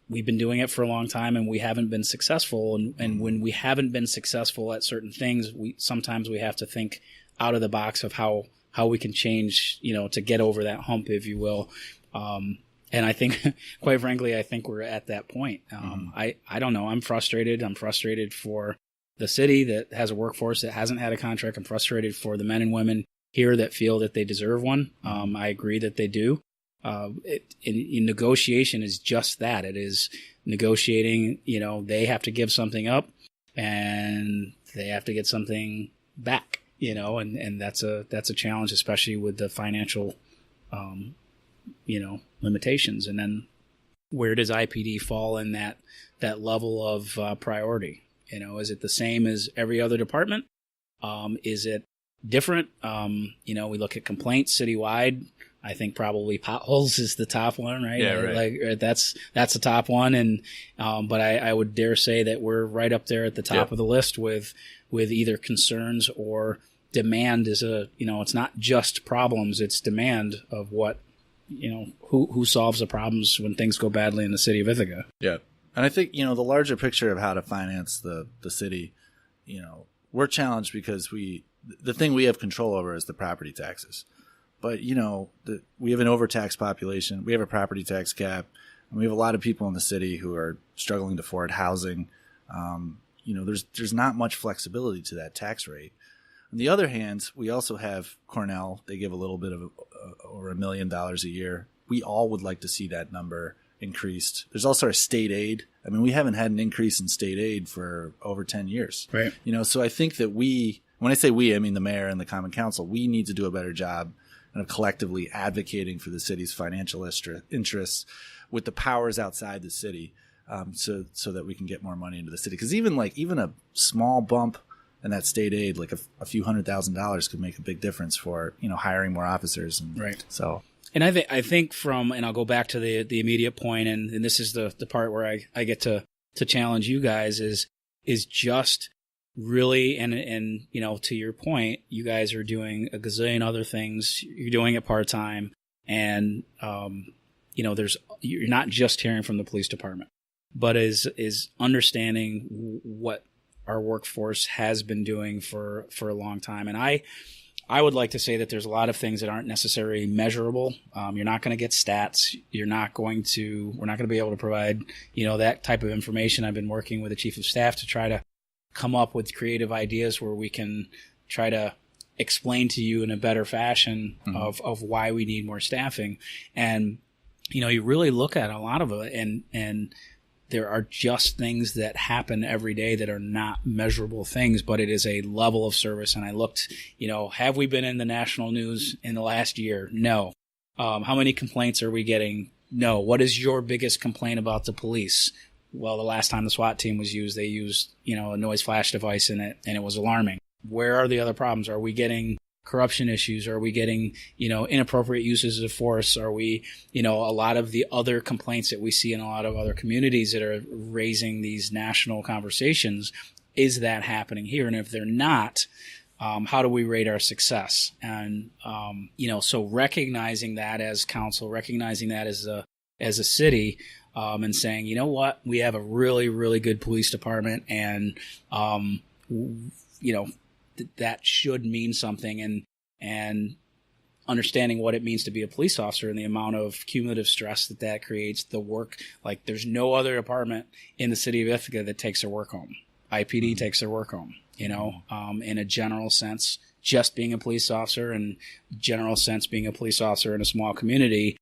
we've been doing it for a long time and we haven't been successful. And when we haven't been successful at certain things, sometimes we have to think out of the box of how we can change, to get over that hump, if you will. And I think, quite frankly, I think we're at that point. I don't know. I'm frustrated. I'm frustrated for the city that has a workforce that hasn't had a contract. I'm frustrated for the men and women here that feel that they deserve one. I agree that they do. In negotiation is just that. It is negotiating. They have to give something up and they have to get something back, and that's a challenge, especially with the financial, limitations. And then where does IPD fall in that level of priority? Is it the same as every other department? Is it different? We look at complaints citywide. I think probably potholes is the top one, right?
Yeah, right.
Like that's the top one, and but I would dare say that we're right up there at the top of the list with either concerns or demand. Is it's not just problems; it's demand of what who solves the problems when things go badly in the city of Ithaca.
Yeah, and I think the larger picture of how to finance the city, we're challenged because the thing we have control over is the property taxes. But, we have an overtaxed population. We have a property tax cap. And we have a lot of people in the city who are struggling to afford housing. There's not much flexibility to that tax rate. On the other hand, we also have Cornell. They give a little bit of over $1 million a year. We all would like to see that number increased. There's also our state aid. I mean, we haven't had an increase in state aid for over 10 years.
Right.
So I think that when I say we, I mean the mayor and the common council, we need to do a better job of collectively advocating for the city's financial interests with the powers outside the city, so that we can get more money into the city. Because even a small bump in that state aid, like a few $100,000, could make a big difference for hiring more officers. And
right.
So,
and I think and I'll go back to the immediate point, and this is the part where I get to challenge you guys is just really, and to your point, you guys are doing a gazillion other things. You're doing it part-time, and you're not just hearing from the police department, but is understanding what our workforce has been doing for a long time. And I would like to say that there's a lot of things that aren't necessarily measurable. You're not going to get stats. We're not going to be able to provide that type of information. I've been working with the chief of staff to try to come up with creative ideas where we can try to explain to you in a better fashion of why we need more staffing. And, you really look at a lot of it and there are just things that happen every day that are not measurable things, but it is a level of service. And I looked, have we been in the national news in the last year? No. How many complaints are we getting? No. What is your biggest complaint about the police? Well, the last time the SWAT team was used, they used, a noise flash device in it, and it was alarming. Where are the other problems? Are we getting corruption issues? Are we getting, inappropriate uses of force? Are we, a lot of the other complaints that we see in a lot of other communities that are raising these national conversations, is that happening here? And if they're not, how do we rate our success? And, so recognizing that as council, recognizing that as a city, and saying, you know what, we have a really, really good police department, and, that should mean something, and understanding what it means to be a police officer and the amount of cumulative stress that creates, the work. Like, there's no other department in the city of Ithaca that takes their work home. IPD takes their work home, in a general sense, just being a police officer, and general sense being a police officer in a small community.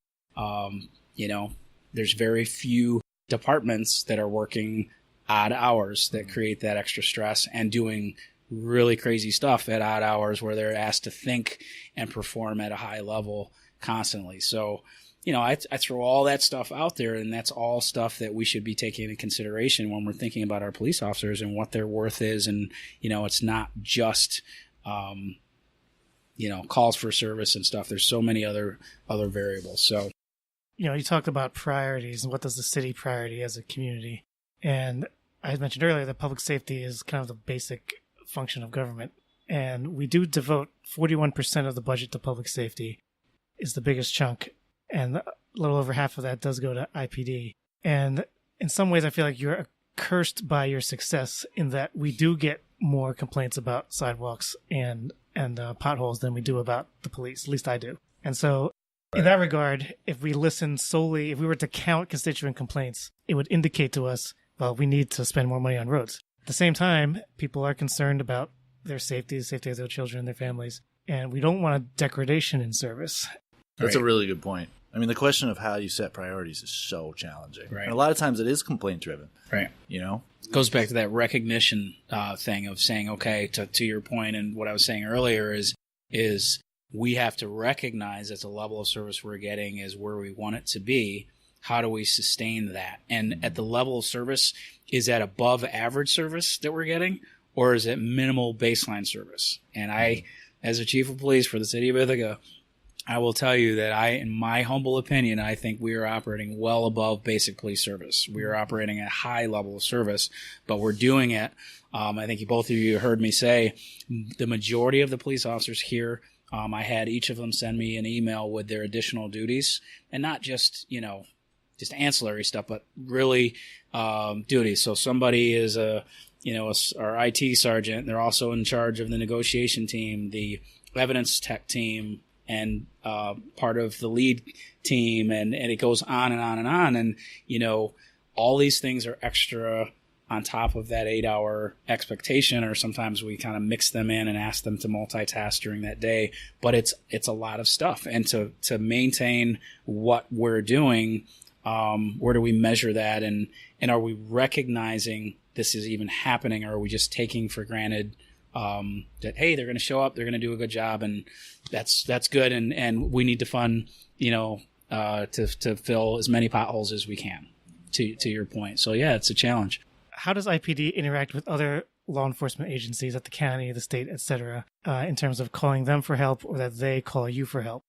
There's very few departments that are working odd hours that create that extra stress and doing really crazy stuff at odd hours where they're asked to think and perform at a high level constantly. So, I throw all that stuff out there, and that's all stuff that we should be taking into consideration when we're thinking about our police officers and what their worth is. And, it's not just, calls for service and stuff. There's so many other variables. So,
you talked about priorities and what does the city priority as a community. And I had mentioned earlier that public safety is kind of the basic function of government. And we do devote 41% of the budget to public safety, is the biggest chunk. And a little over half of that does go to IPD. And in some ways, I feel like you're cursed by your success in that we do get more complaints about sidewalks and potholes than we do about the police. At least I do. And so in that regard, if we were to count constituent complaints, it would indicate to us, well, we need to spend more money on roads. At the same time, people are concerned about their safety, the safety of their children and their families, and we don't want a degradation in service.
That's a really good point. I mean, the question of how you set priorities is so challenging.
Right.
And a lot of times it is complaint driven.
Right. It goes back to that recognition thing of saying, okay, to your point, and what I was saying earlier is we have to recognize that the level of service we're getting is where we want it to be. How do we sustain that? And at the level of service, is that above average service that we're getting, or is it minimal baseline service? And I, as a chief of police for the city of Ithaca, I will tell you that in my humble opinion, I think we are operating well above basic police service. We are operating at a high level of service, but we're doing it. I think both of you heard me say the majority of the police officers here, I had each of them send me an email with their additional duties, and not just ancillary stuff, but really duties. So somebody is our IT sergeant. They're also in charge of the negotiation team, the evidence tech team, and part of the lead team, and it goes on and on and on. And, all these things are extra on top of that 8-hour expectation, or sometimes we kind of mix them in and ask them to multitask during that day. But it's a lot of stuff. And to maintain what we're doing, where do we measure that? And are we recognizing this is even happening, or are we just taking for granted that, hey, they're going to show up, they're going to do a good job, and that's good, and we need to fund, to fill as many potholes as we can, to your point. So yeah, it's a challenge.
How does IPD interact with other law enforcement agencies at the county, the state, etc., in terms of calling them for help, or that they call you for help?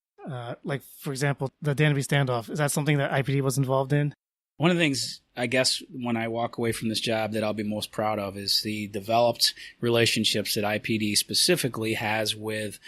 Like, for example, the Danby standoff, is that something that IPD was involved in?
One of the things, I guess, when I walk away from this job that I'll be most proud of is the developed relationships that IPD specifically has with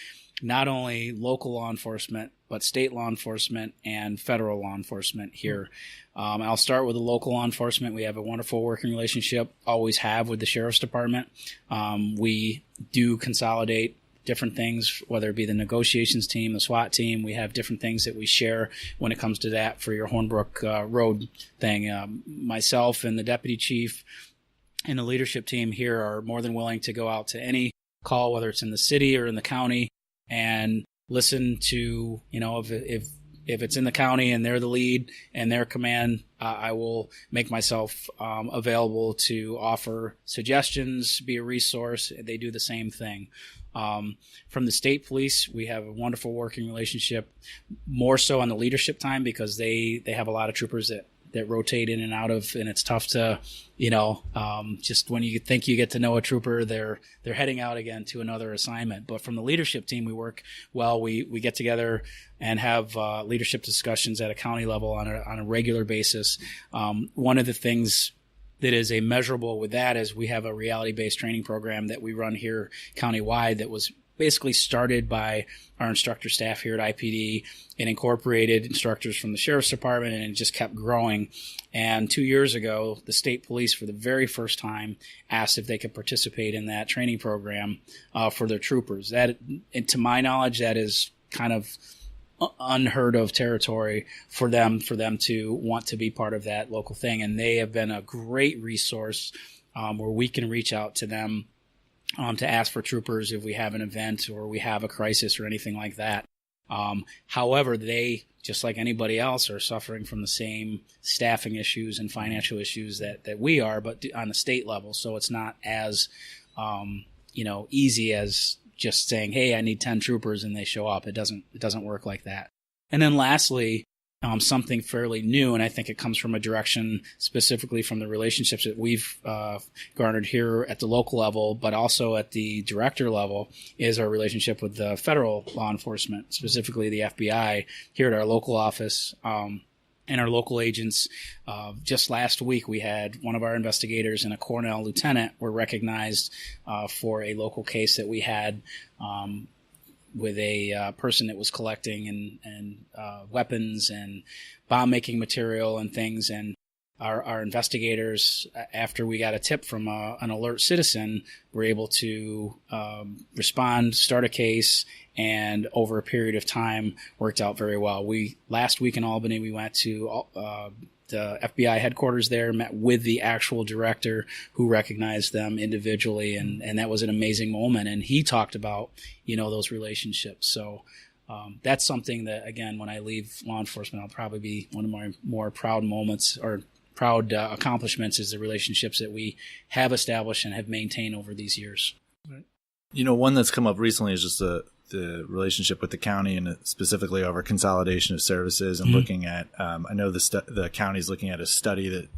not only local law enforcement, but state law enforcement and federal law enforcement here. I'll start with the local law enforcement. We have a wonderful working relationship, always have, with the Sheriff's Department. We do consolidate different things, whether it be the negotiations team, the SWAT team. We have different things that we share when it comes to that for your Hornbrook Road thing. Myself and the deputy chief and the leadership team here are more than willing to go out to any call, whether it's in the city or in the county, and listen to, if it's in the county and they're the lead and their command, I will make myself available to offer suggestions, be a resource. They do the same thing. From the state police, we have a wonderful working relationship, more so on the leadership time, because they have a lot of troopers that rotate in and out of, and it's tough to, just when you think you get to know a trooper, they're heading out again to another assignment. But from the leadership team, we work well. We get together and have leadership discussions at a county level on a regular basis. One of the things that is a measurable with that is we have a reality-based training program that we run here countywide that was basically started by our instructor staff here at IPD and incorporated instructors from the Sheriff's Department, and it just kept growing. And 2 years ago, the state police, for the very first time, asked if they could participate in that training program for their troopers. That, and to my knowledge, that is kind of unheard of territory for them to want to be part of that local thing. And they have been a great resource where we can reach out to them to ask for troopers if we have an event or we have a crisis or anything like that. However, they, just like anybody else, are suffering from the same staffing issues and financial issues that we are, but on the state level. So it's not as, easy as just saying, hey, I need 10 troopers and they show up. It doesn't work like that. And then lastly, something fairly new, and I think it comes from a direction specifically from the relationships that we've garnered here at the local level, but also at the director level, is our relationship with the federal law enforcement, specifically the FBI, here at our local office. And our local agents, just last week, we had one of our investigators and a Cornell lieutenant were recognized for a local case that we had with a person that was collecting and weapons and bomb-making material and things. And our investigators, after we got a tip from an alert citizen, were able to respond, start a case, and over a period of time worked out very well. Last week in Albany, we went to the FBI headquarters there, met with the actual director who recognized them individually, and that was an amazing moment. And he talked about, those relationships. So that's something that, again, when I leave law enforcement, I'll probably be one of my more proud moments or proud accomplishments is the relationships that we have established and have maintained over these years.
One that's come up recently is just the relationship with the county and specifically over consolidation of services and looking at, I know the county's looking at a study that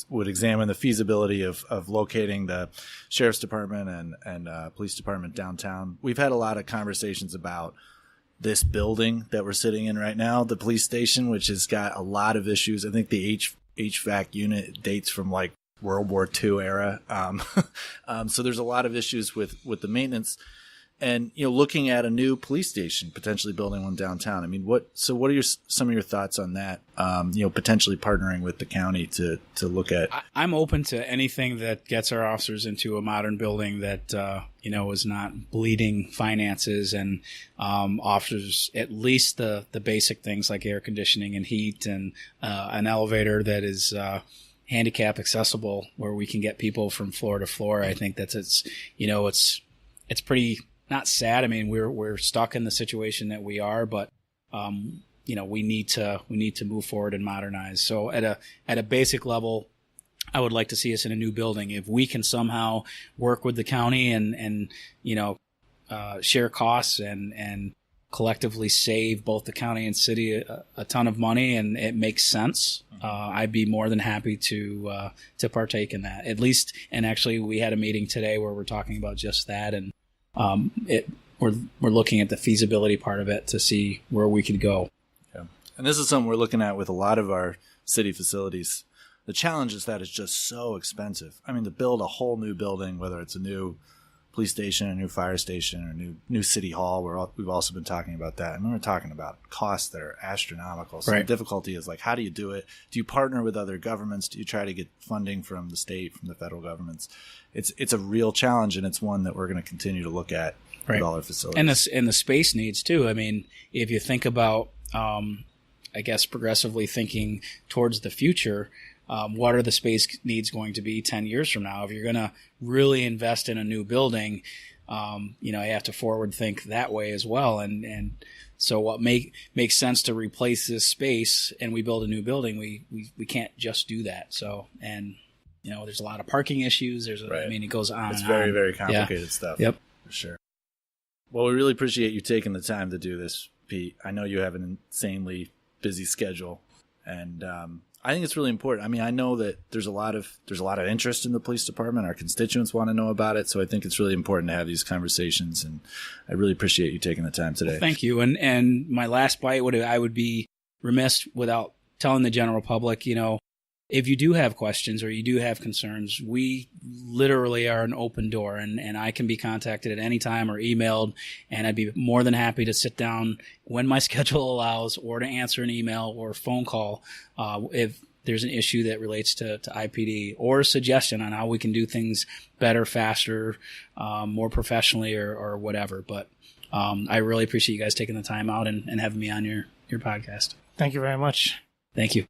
would examine the feasibility of locating the Sheriff's Department and Police Department downtown. We've had a lot of conversations about this building that we're sitting in right now, the police station, which has got a lot of issues. I think the HVAC unit dates from like World War II era. So there's a lot of issues with the maintenance. And, looking at a new police station, potentially building one downtown. I mean, what are some of your thoughts on that? Potentially partnering with the county to look at.
I'm open to anything that gets our officers into a modern building that, is not bleeding finances and offers at least the basic things like air conditioning and heat and an elevator that is handicap accessible where we can get people from floor to floor. I think it's pretty not sad. I mean, we're stuck in the situation that we are, but we need to move forward and modernize. So at a basic level, I would like to see us in a new building. If we can somehow work with the county and share costs and collectively save both the county and city a ton of money, and it makes sense, I'd be more than happy to partake in that. At least, and actually, we had a meeting today where we're talking about just that, and we're looking at the feasibility part of it to see where we could go.
Yeah. And this is something we're looking at with a lot of our city facilities. The challenge is that it's just so expensive. I mean, to build a whole new building, whether it's a new police station, a new fire station, or new city hall, we've also been talking about that. And we're talking about costs that are astronomical. So The difficulty is, like, how do you do it? Do you partner with other governments? Do you try to get funding from the state, from the federal governments? It's a real challenge, and it's one that we're going to continue to look at with all our facilities.
And the space needs, too. I mean, if you think about, progressively thinking towards the future, what are the space needs going to be 10 years from now? If you're going to really invest in a new building, you have to forward think that way as well. And so what makes sense to replace this space and we build a new building, we can't just do that. So, and there's a lot of parking issues. It goes on.
It's very, very complicated stuff.
Yep.
For sure. Well, we really appreciate you taking the time to do this, Pete. I know you have an insanely busy schedule, and I think it's really important. I mean, I know that there's a lot of interest in the police department. Our constituents want to know about it, so I think it's really important to have these conversations. And I really appreciate you taking the time today.
Well, thank you. And my last bite I would be remiss without telling the general public, if you do have questions or you do have concerns, we literally are an open door, and I can be contacted at any time or emailed, and I'd be more than happy to sit down when my schedule allows or to answer an email or phone call if there's an issue that relates to IPD or a suggestion on how we can do things better, faster, more professionally or whatever. But I really appreciate you guys taking the time out and having me on your podcast.
Thank you very much.
Thank you.